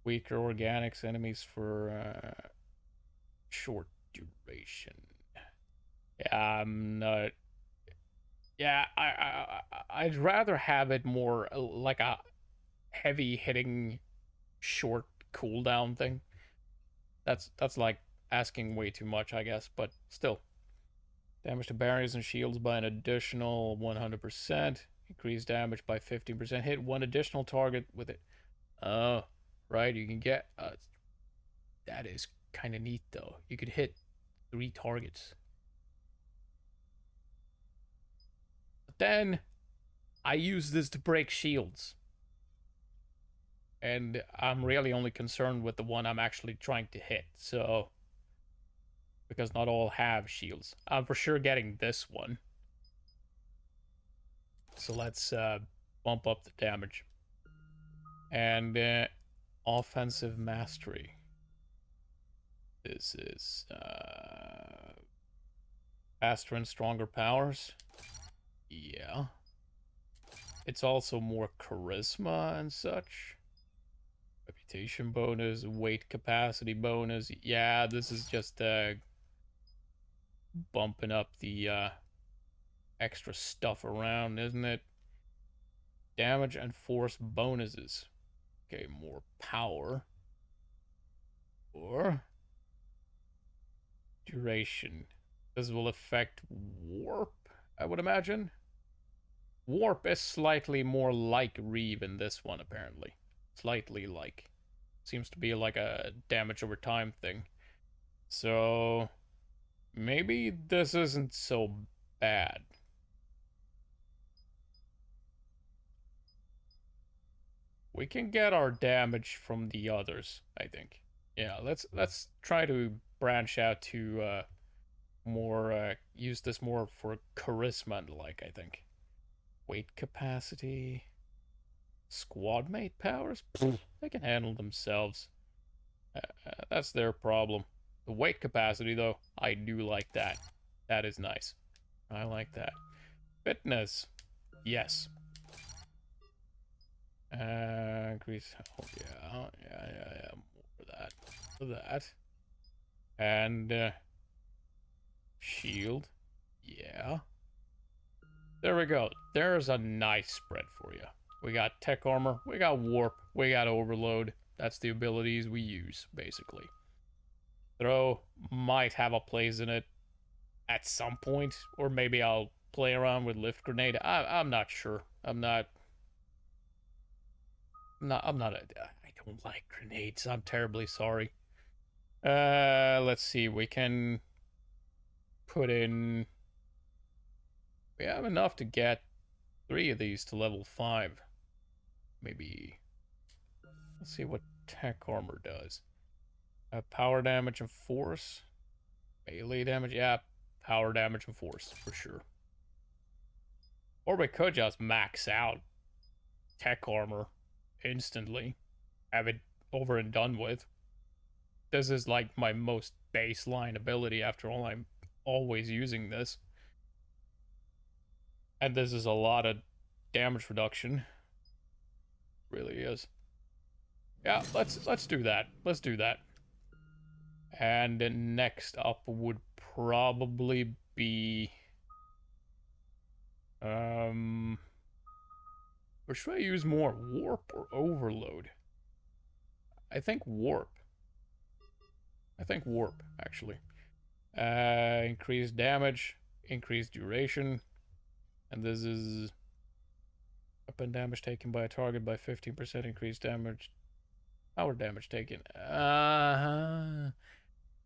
Weaker organics enemies for short duration. Yeah, I'm not. Yeah, I'd rather have it more like a heavy hitting short cooldown thing. That's like asking way too much, I guess, but still. Damage to barriers and shields by an additional 100%. Increase damage by 15%. Hit one additional target with it. Oh, right. You can get... that is kind of neat, though. You could hit 3 targets. But then, I use this to break shields. And I'm really only concerned with the one I'm actually trying to hit, so... because not all have shields. I'm for sure getting this one. So let's bump up the damage. And offensive mastery. This is faster and stronger powers. Yeah. It's also more charisma and such. Reputation bonus, weight capacity bonus. Yeah, this is just bumping up the extra stuff around, isn't it? Damage and force bonuses. Okay, more power. Or duration. This will affect warp, I would imagine. Warp is slightly more like Reeve in this one, apparently. Slightly like. Seems to be like a damage over time thing. So maybe this isn't so bad. We can get our damage from the others, I think. Yeah, let's try to branch out to more use this more for charisma and like, I think. Weight capacity. Squad mate powers? Pfft, they can handle themselves. That's their problem. The weight capacity, though, I do like that. That is nice. I like that. Fitness. Yes. Increase health. Yeah. More for that. For that. And shield. Yeah. There we go. There's a nice spread for you. We got tech armor, we got warp, we got overload. That's the abilities we use, basically. Throw might have a place in it at some point, or maybe I'll play around with lift grenade. I'm not sure. I don't like grenades. I'm terribly sorry. Let's see. We can put in... We have enough to get 3 of these to level 5. Maybe... Let's see what tech armor does. Power damage and force. Melee damage. Yeah, power damage and force, for sure. Or we could just max out tech armor instantly. Have it over and done with. This is like my most baseline ability. After all, I'm always using this. And this is a lot of damage reduction. Really is. Yeah, let's do that. Let's do that. And then next up would probably be or should I use more warp or overload? I think warp. Actually. Increased damage, increased duration, and this is weapon damage taken by a target by 15% increased damage. Power damage taken.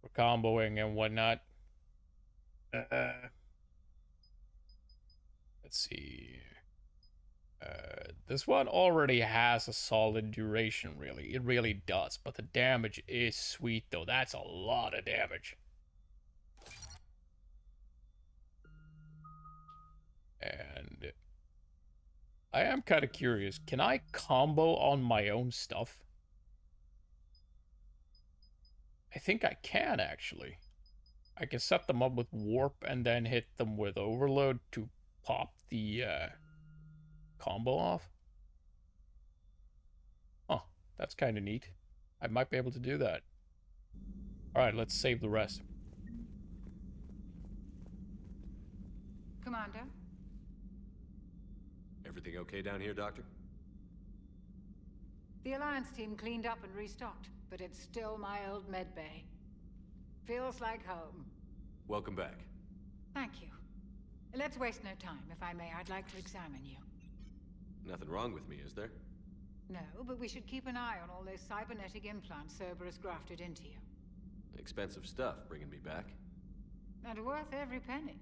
for comboing and whatnot. Let's see. This one already has a solid duration, really. It really does, but the damage is sweet, though. That's a lot of damage. And I am kind of curious. Can I combo on my own stuff? I think I can, actually. I can set them up with warp and then hit them with overload to pop the combo off. Oh, that's kind of neat. I might be able to do that. Alright, let's save the rest. Commander? Everything okay down here, Doctor? The Alliance team cleaned up and restocked, but it's still my old medbay. Feels like home. Welcome back. Thank you. Let's waste no time. If I may, I'd like to examine you. Nothing wrong with me, is there? No, but we should keep an eye on all those cybernetic implants Cerberus grafted into you. Expensive stuff bringing me back. And worth every penny.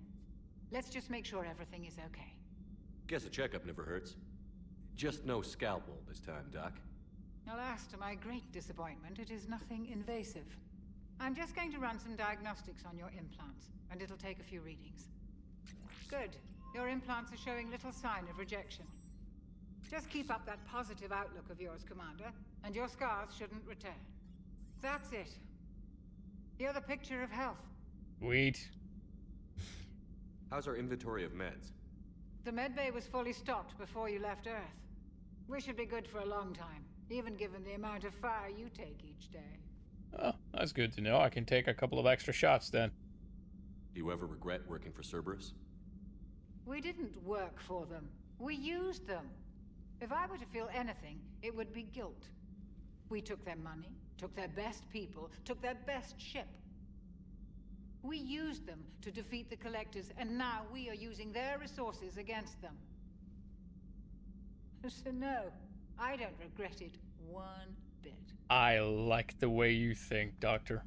Let's just make sure everything is okay. Guess a checkup never hurts. Just no scalpel this time, Doc. Alas, to my great disappointment, it is nothing invasive. I'm just going to run some diagnostics on your implants, and it'll take a few readings. Good. Your implants are showing little sign of rejection. Just keep up that positive outlook of yours, Commander, and your scars shouldn't return. That's it. You're the picture of health. Sweet. How's our inventory of meds? The medbay was fully stocked before you left Earth. We should be good for a long time, even given the amount of fire you take each day. Oh, that's good to know. I can take a couple of extra shots then. Do you ever regret working for Cerberus? We didn't work for them. We used them. If I were to feel anything, it would be guilt. We took their money, took their best people, took their best ship. We used them to defeat the Collectors, and now we are using their resources against them. So no, I don't regret it one bit. I like the way you think, Doctor.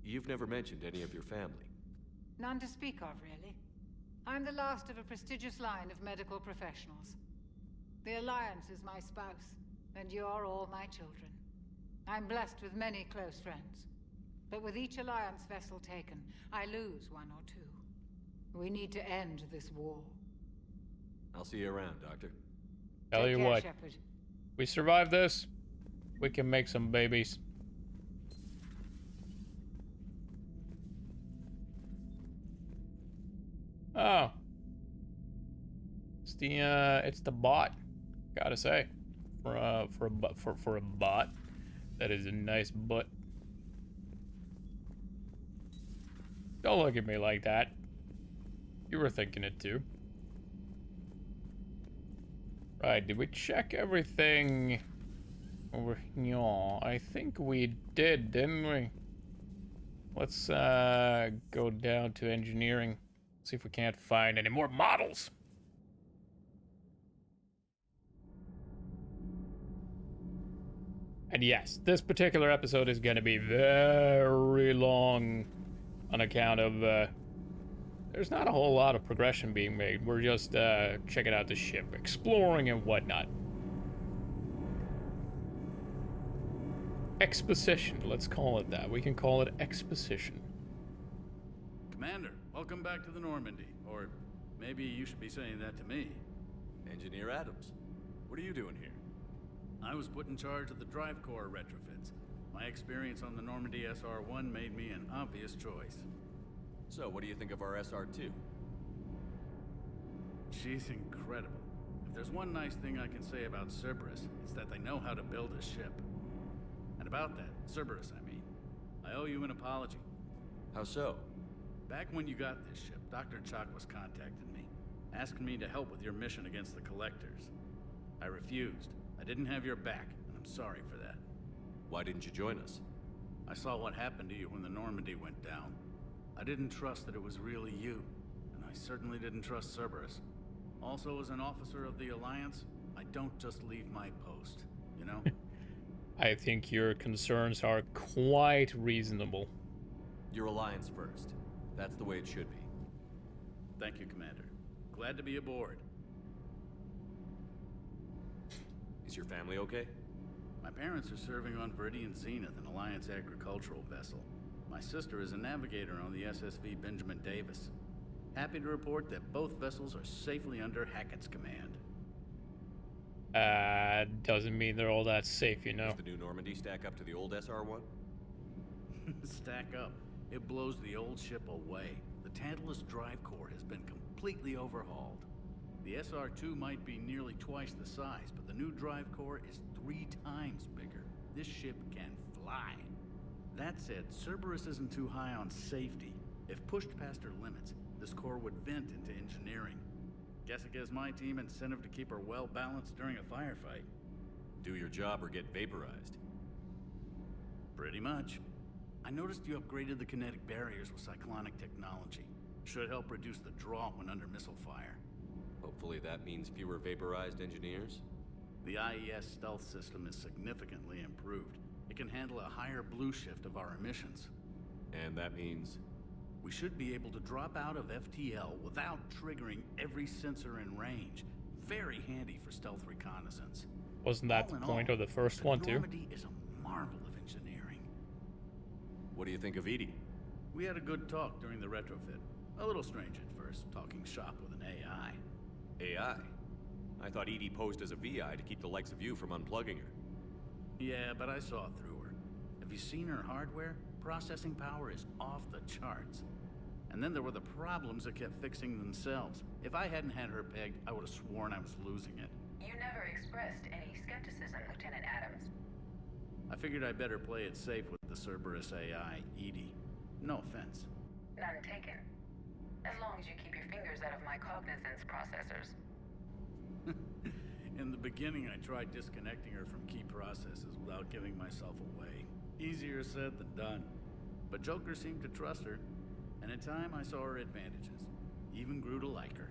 You've never mentioned any of your family. None to speak of, really. I'm the last of a prestigious line of medical professionals. The Alliance is my spouse, and you're all my children. I'm blessed with many close friends. But with each Alliance vessel taken, I lose one or two. We need to end this war. I'll see you around, Doctor. Tell you what, Shepard. we survive this, we can make some babies. Oh. It's the bot. Gotta say. For a bot. That is a nice butt. Don't look at me like that. You were thinking it too. Right, did we check everything over here? I think we did, didn't we? Let's go down to engineering. See if we can't find any more models. And yes, this particular episode is going to be very long on account of there's not a whole lot of progression being made. We're just checking out the ship, exploring and whatnot. Exposition, let's call it that. We can call it exposition. Commander, welcome back to the Normandy. Or maybe you should be saying that to me. Engineer Adams, what are you doing here? I was put in charge of the drive core retrofits. My experience on the Normandy SR-1 made me an obvious choice. So, what do you think of our SR-2? She's incredible. If there's one nice thing I can say about Cerberus, it's that they know how to build a ship. And about that, Cerberus, I mean, I owe you an apology. How so? Back when you got this ship, Dr. Chakwas contacted me, asking me to help with your mission against the Collectors. I refused. I didn't have your back, and I'm sorry for that. Why didn't you join us? I saw what happened to you when the Normandy went down. I didn't trust that it was really you, and I certainly didn't trust Cerberus. Also, as an officer of the Alliance, I don't just leave my post, you know? I think your concerns are quite reasonable. Your Alliance first. That's the way it should be. Thank you, Commander. Glad to be aboard. Is your family okay? My parents are serving on Viridian Zenith, an Alliance agricultural vessel. My sister is a navigator on the SSV Benjamin Davis. Happy to report that both vessels are safely under Hackett's command. Doesn't mean they're all that safe, you know. Does the new Normandy stack up to the old SR-1? Stack up. It blows the old ship away. The Tantalus drive core has been completely overhauled. The SR-2 might be nearly twice the size, but the new drive core is 3 times bigger. This ship can fly. That said, Cerberus isn't too high on safety. If pushed past her limits, this core would vent into engineering. Guess it gives my team incentive to keep her well balanced during a firefight. Do your job or get vaporized. Pretty much. I noticed you upgraded the kinetic barriers with cyclonic technology. Should help reduce the draw when under missile fire. Hopefully that means fewer vaporized engineers? The IES stealth system is significantly improved. It can handle a higher blue shift of our emissions. And that means? We should be able to drop out of FTL without triggering every sensor in range. Very handy for stealth reconnaissance. Wasn't that the point of the first one, too? Normandy is a marvel of engineering. What do you think of Edie? We had a good talk during the retrofit. A little strange at first, talking shop with an AI. AI? I thought Edie posed as a VI to keep the likes of you from unplugging her. Yeah, but I saw through her. Have you seen her hardware? Processing power is off the charts. And then there were the problems that kept fixing themselves. If I hadn't had her pegged, I would have sworn I was losing it. You never expressed any skepticism, Lieutenant Adams. I figured I'd better play it safe with the Cerberus AI, Edie. No offense. None taken. As long as you keep your fingers out of my cognizance processors. In the beginning, I tried disconnecting her from key processes without giving myself away. Easier said than done. But Joker seemed to trust her, and in time I saw her advantages. Even grew to like her.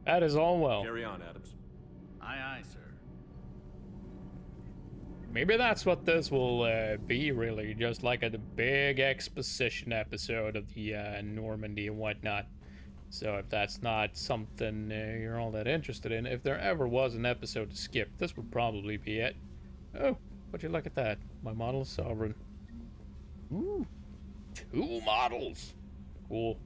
That is all well. Carry on, Adams. Aye, aye, sir. Maybe that's what this will be, really. Just like a big exposition episode of the Normandy and whatnot. So if that's not something you're all that interested in, if there ever was an episode to skip, this would probably be it. Oh, would you look at that? My model is sovereign. Ooh, 2 models. Cool.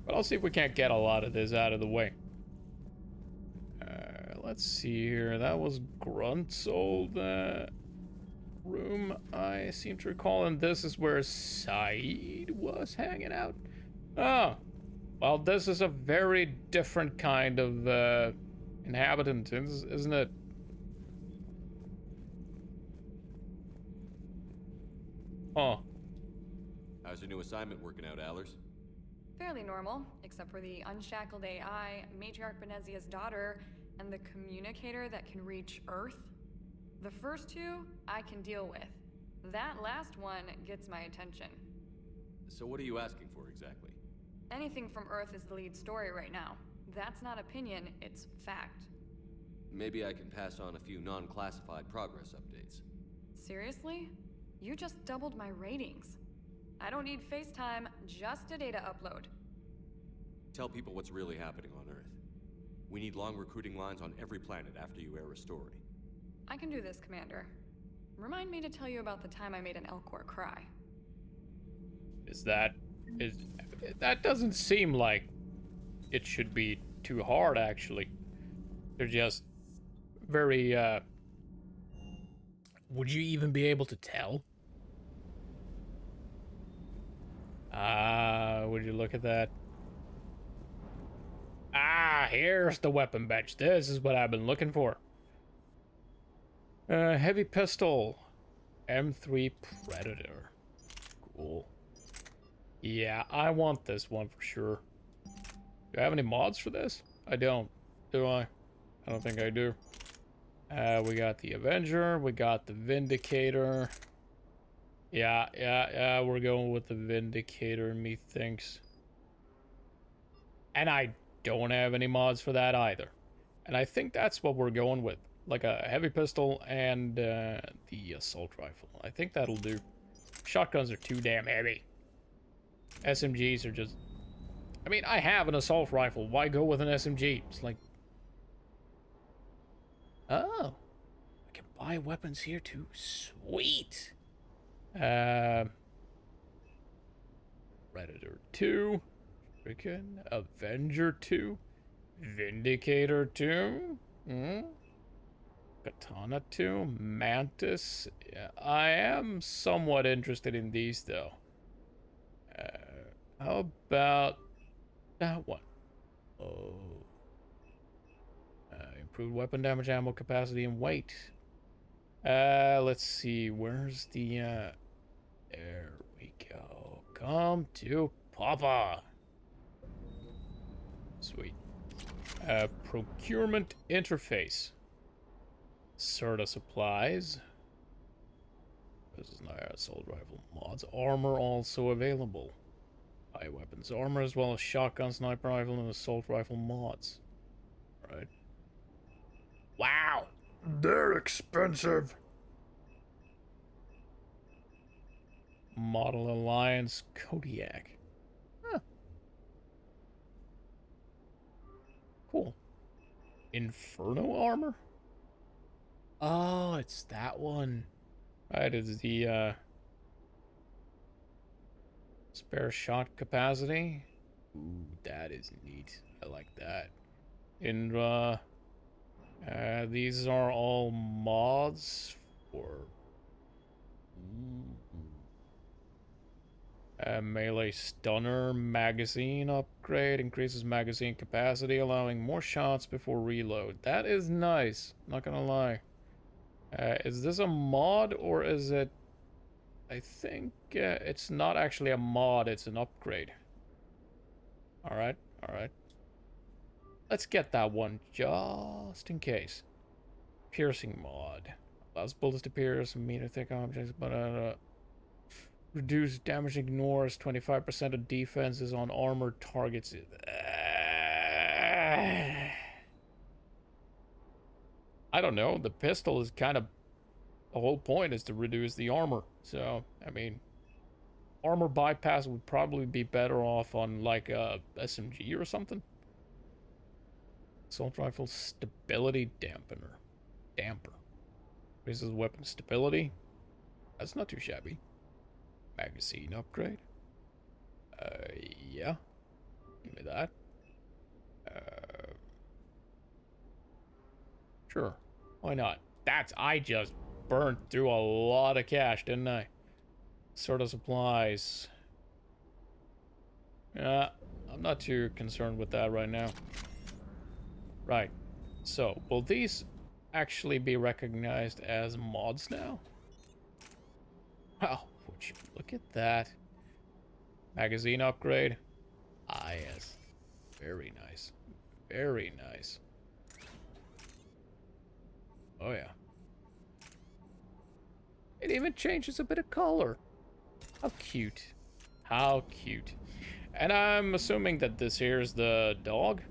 But I'll see if we can't get a lot of this out of the way. Let's see here. That was Grunt's old room, I seem to recall, and this is where Saeed was hanging out. Oh, well, this is a very different kind of inhabitant, isn't it? Huh. How's your new assignment working out, Allers? Fairly normal, except for the unshackled AI, Matriarch Benezia's daughter, and the communicator that can reach Earth. The first 2, I can deal with. That last one gets my attention. So what are you asking for exactly? Anything from Earth is the lead story right now. That's not opinion, it's fact. Maybe I can pass on a few non-classified progress updates. Seriously? You just doubled my ratings. I don't need FaceTime, just a data upload. Tell people what's really happening on Earth. We need long recruiting lines on every planet after you air a story. I can do this, Commander. Remind me to tell you about the time I made an Elcor cry. That doesn't seem like it should be too hard, actually. They're just very, would you even be able to tell? Would you look at that? Ah, here's the weapon bench. This is what I've been looking for. Heavy pistol. M3 Predator. Cool. Yeah, I want this one for sure. Do I have any mods for this? I don't. Do I? I don't think I do. We got the Avenger. We got the Vindicator. Yeah, we're going with the Vindicator, methinks. And I don't have any mods for that either. And I think that's what we're going with. Like a heavy pistol and the assault rifle. I think that'll do. Shotguns are too damn heavy. SMGs are just... I mean, I have an assault rifle. Why go with an SMG? It's like... Oh. I can buy weapons here too. Sweet. Predator 2. Freaking Avenger 2. Vindicator 2. Katana 2. Mantis. Yeah, I am somewhat interested in these though. How about that one? Oh. Improved weapon damage, ammo capacity, and weight. Let's see. Where's the, there we go. Come to Papa. Sweet. Procurement interface. Serta supplies. This is not assault rifle mods. Armor also available. High weapons armor as well as shotgun, sniper rifle, and assault rifle mods. Right. Wow! They're expensive. Model Alliance Kodiak. Huh. Cool. Inferno armor? Oh, it's that one. Right, it's the, spare shot capacity. Ooh, that is neat. I like that. And, these are all mods for... melee stunner magazine upgrade. Increases magazine capacity, allowing more shots before reload. That is nice. Not gonna lie. Is this a mod or is it... I think it's not actually a mod, it's an upgrade. Alright, alright. Let's get that one just in case. Piercing mod. Allows bullets to pierce meter thick objects, but reduce damage, ignores 25% of defenses on armored targets. I don't know. The pistol is kind of... The whole point is to reduce the armor. So, I mean... Armor bypass would probably be better off on, like, a SMG or something. Assault rifle stability dampener. Damper. Raises weapon stability. That's not too shabby. Magazine upgrade. Yeah. Give me that. Sure. Why not? I just burnt through a lot of cash, didn't I? Sort of supplies. Yeah, I'm not too concerned with that right now. Right. So, will these actually be recognized as mods now? Wow, would you look at that. Magazine upgrade. Ah, yes. Very nice. Very nice. Oh, yeah. It even changes a bit of color. How cute. How cute. And I'm assuming that this here is the dog.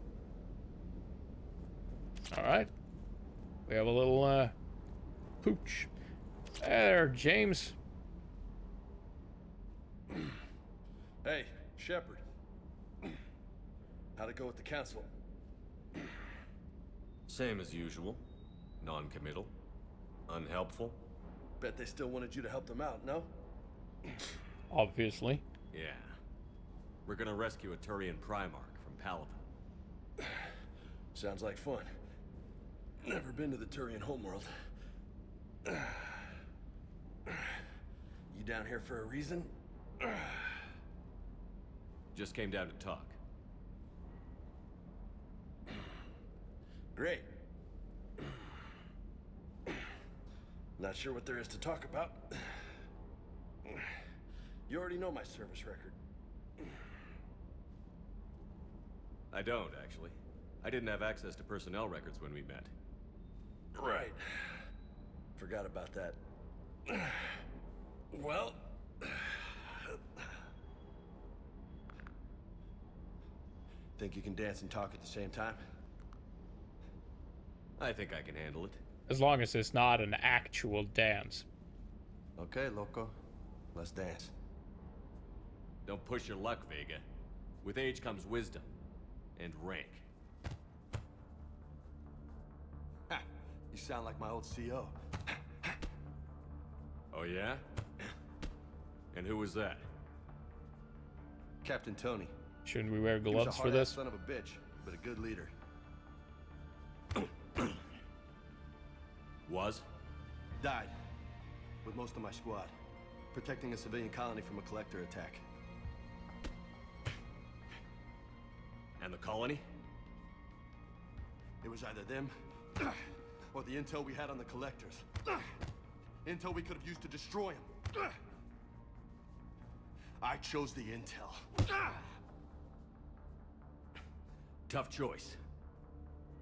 Alright. We have a little, pooch. Hey there, James. Hey, Shepard. How'd it go with the council? Same as usual. Non-committal. Unhelpful. Bet they still wanted you to help them out, no? Obviously. Yeah. We're gonna rescue a Turian Primarch from Paladin. Sounds like fun. Never been to the Turian homeworld. You down here for a reason? Just came down to talk. Great. Not sure what there is to talk about. You already know my service record. I don't, actually. I didn't have access to personnel records when we met. Right. Forgot about that. Well... Think you can dance and talk at the same time? I think I can handle it. As long as it's not an actual dance. Okay, loco. Let's dance. Don't push your luck, Vega. With age comes wisdom. And rank. Ha! You sound like my old CO. Oh yeah? And who was that? Captain Tony. Shouldn't we wear He was gloves a for this? son of a bitch, but a good leader. Was? Died. With most of my squad. Protecting a civilian colony from a collector attack. And the colony? It was either them, or the intel we had on the collectors. Intel we could have used to destroy them. I chose the intel. Tough choice.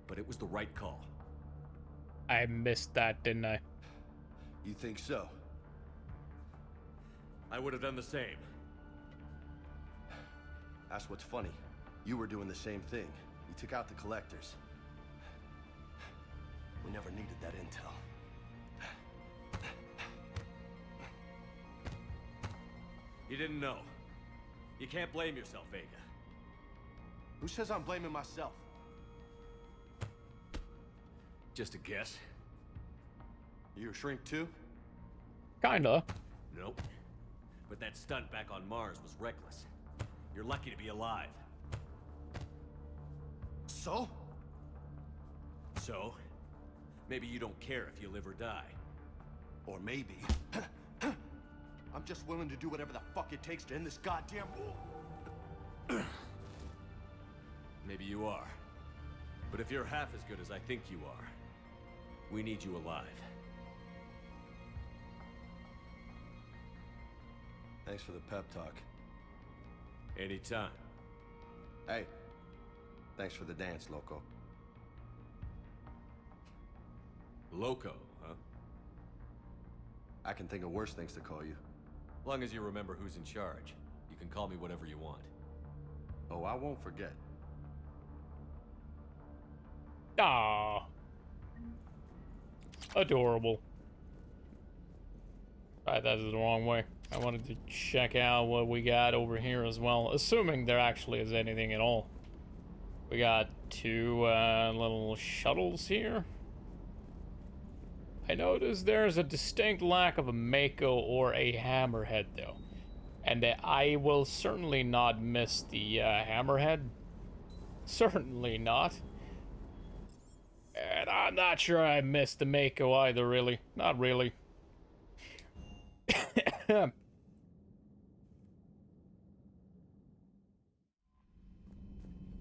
But it was the right call. I missed that, didn't I? You think so? I would have done the same. That's what's funny. You were doing the same thing. You took out the collectors. We never needed that intel. You didn't know. You can't blame yourself, Vega. Who says I'm blaming myself? Just a guess. You a shrink too? Kinda. Nope. But that stunt back on Mars was reckless. You're lucky to be alive. So? So? Maybe you don't care if you live or die. Or maybe... I'm just willing to do whatever the fuck it takes to end this goddamn war. Maybe you are. But if you're half as good as I think you are, we need you alive. Thanks for the pep talk. Anytime. Hey, thanks for the dance, loco. Loco, huh? I can think of worse things to call you. Long as you remember who's in charge, you can call me whatever you want. Oh, I won't forget. Ah, adorable. Alright, that is the wrong way. I wanted to check out what we got over here as well, assuming there actually is anything at all. We got two little shuttles here. I noticed there's a distinct lack of a Mako or a Hammerhead though. And I will certainly not miss the Hammerhead. Certainly not. And I'm not sure I missed the Mako either, really. Not really.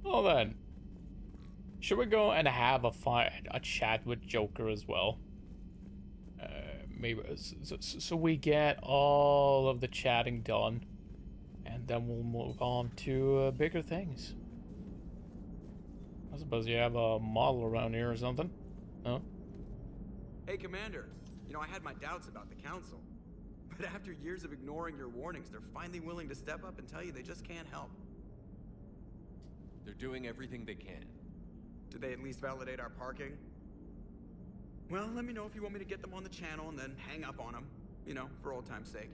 Well then, should we go and have a chat with Joker as well? Maybe so we get all of the chatting done, and then we'll move on to bigger things. I suppose you have a model around here or something? Huh? Hey, Commander. You know, I had my doubts about the Council. But after years of ignoring your warnings, they're finally willing to step up and tell you they just can't help. They're doing everything they can. Did they at least validate our parking? Well, let me know if you want me to get them on the channel and then hang up on them. You know, for old time's sake.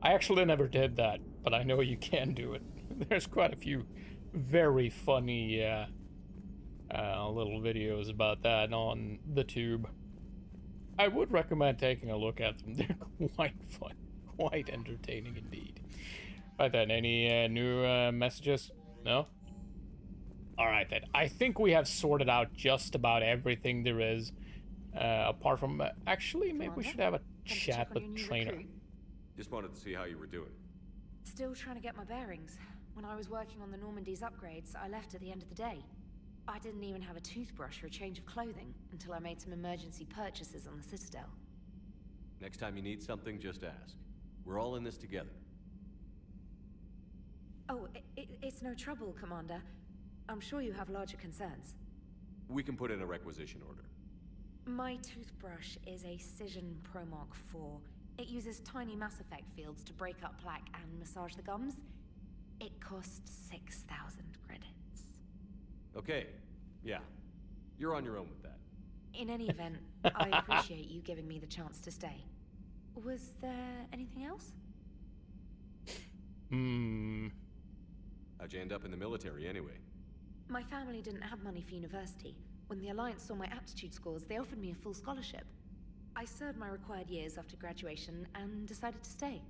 I actually never did that, but I know you can do it. There's quite a few very funny little videos about that on the tube. I would recommend taking a look at them. They're quite fun, quite entertaining indeed. Right then, any new messages? No? Alright then, I think we have sorted out just about everything there is. Apart from, actually, maybe we should have a chat with Trainer. Just wanted to see how you were doing. Still trying to get my bearings. When I was working on the Normandy's upgrades, I left at the end of the day. I didn't even have a toothbrush or a change of clothing until I made some emergency purchases on the Citadel. Next time you need something, just ask. We're all in this together. Oh, it's no trouble, Commander. I'm sure you have larger concerns. We can put in a requisition order. My toothbrush is a Cision Pro Mark IV. It uses tiny Mass Effect fields to break up plaque and massage the gums. It costs 6,000 credits. Okay, yeah. You're on your own with that. In any event, I appreciate you giving me the chance to stay. Was there anything else? How'd you end up in the military anyway? My family didn't have money for university. When the Alliance saw my aptitude scores, they offered me a full scholarship. I served my required years after graduation and decided to stay.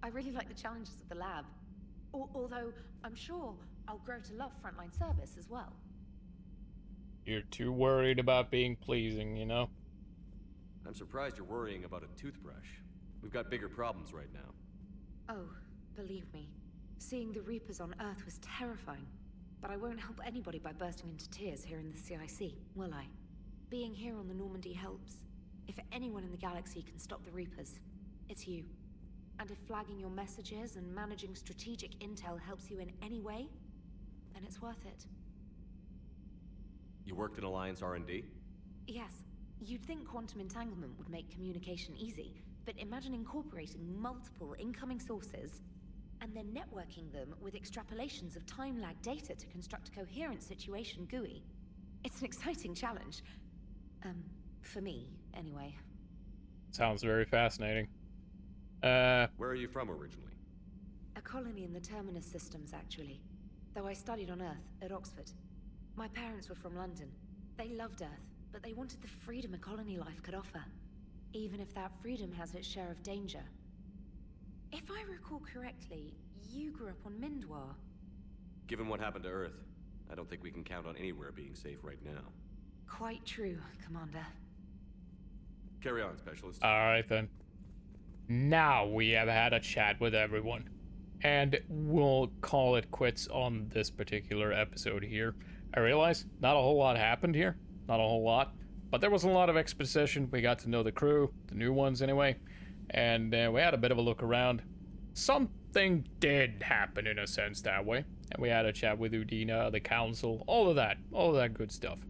I really like the challenges of the lab. Although, I'm sure I'll grow to love frontline service as well. You're too worried about being pleasing, you know? I'm surprised you're worrying about a toothbrush. We've got bigger problems right now. Oh, believe me, seeing the Reapers on Earth was terrifying. But I won't help anybody by bursting into tears here in the CIC, will I? Being here on the Normandy helps. If anyone in the galaxy can stop the Reapers, it's you. And if flagging your messages and managing strategic intel helps you in any way, then it's worth it. You worked in Alliance R&D? Yes. You'd think quantum entanglement would make communication easy, but imagine incorporating multiple incoming sources and then networking them with extrapolations of time-lag data to construct a coherent situation GUI. It's an exciting challenge. For me, anyway. Sounds very fascinating. Where are you from originally? A colony in the Terminus systems, actually. Though I studied on Earth, at Oxford. My parents were from London. They loved Earth, but they wanted the freedom a colony life could offer. Even if that freedom has its share of danger. If I recall correctly, you grew up on Mindwar. Given what happened to Earth, I don't think we can count on anywhere being safe right now. Quite true, Commander. Carry on, Specialist. Alright then. Now we have had a chat with everyone. And we'll call it quits on this particular episode here. I realize not a whole lot happened here. Not a whole lot. But there was a lot of exposition. We got to know the crew, the new ones anyway. And we had a bit of a look around. Something did happen in a sense that way. And we had a chat with Udina, the council, all of that good stuff.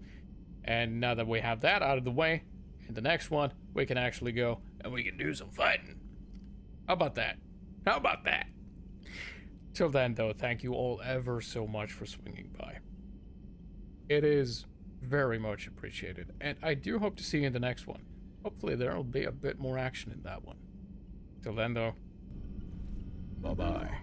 And now that we have that out of the way, in the next one, we can actually go and we can do some fighting. How about that? How about that? Till then, though, thank you all ever so much for swinging by. It is very much appreciated, and I do hope to see you in the next one. Hopefully there will be a bit more action in that one. Till then, though, bye-bye.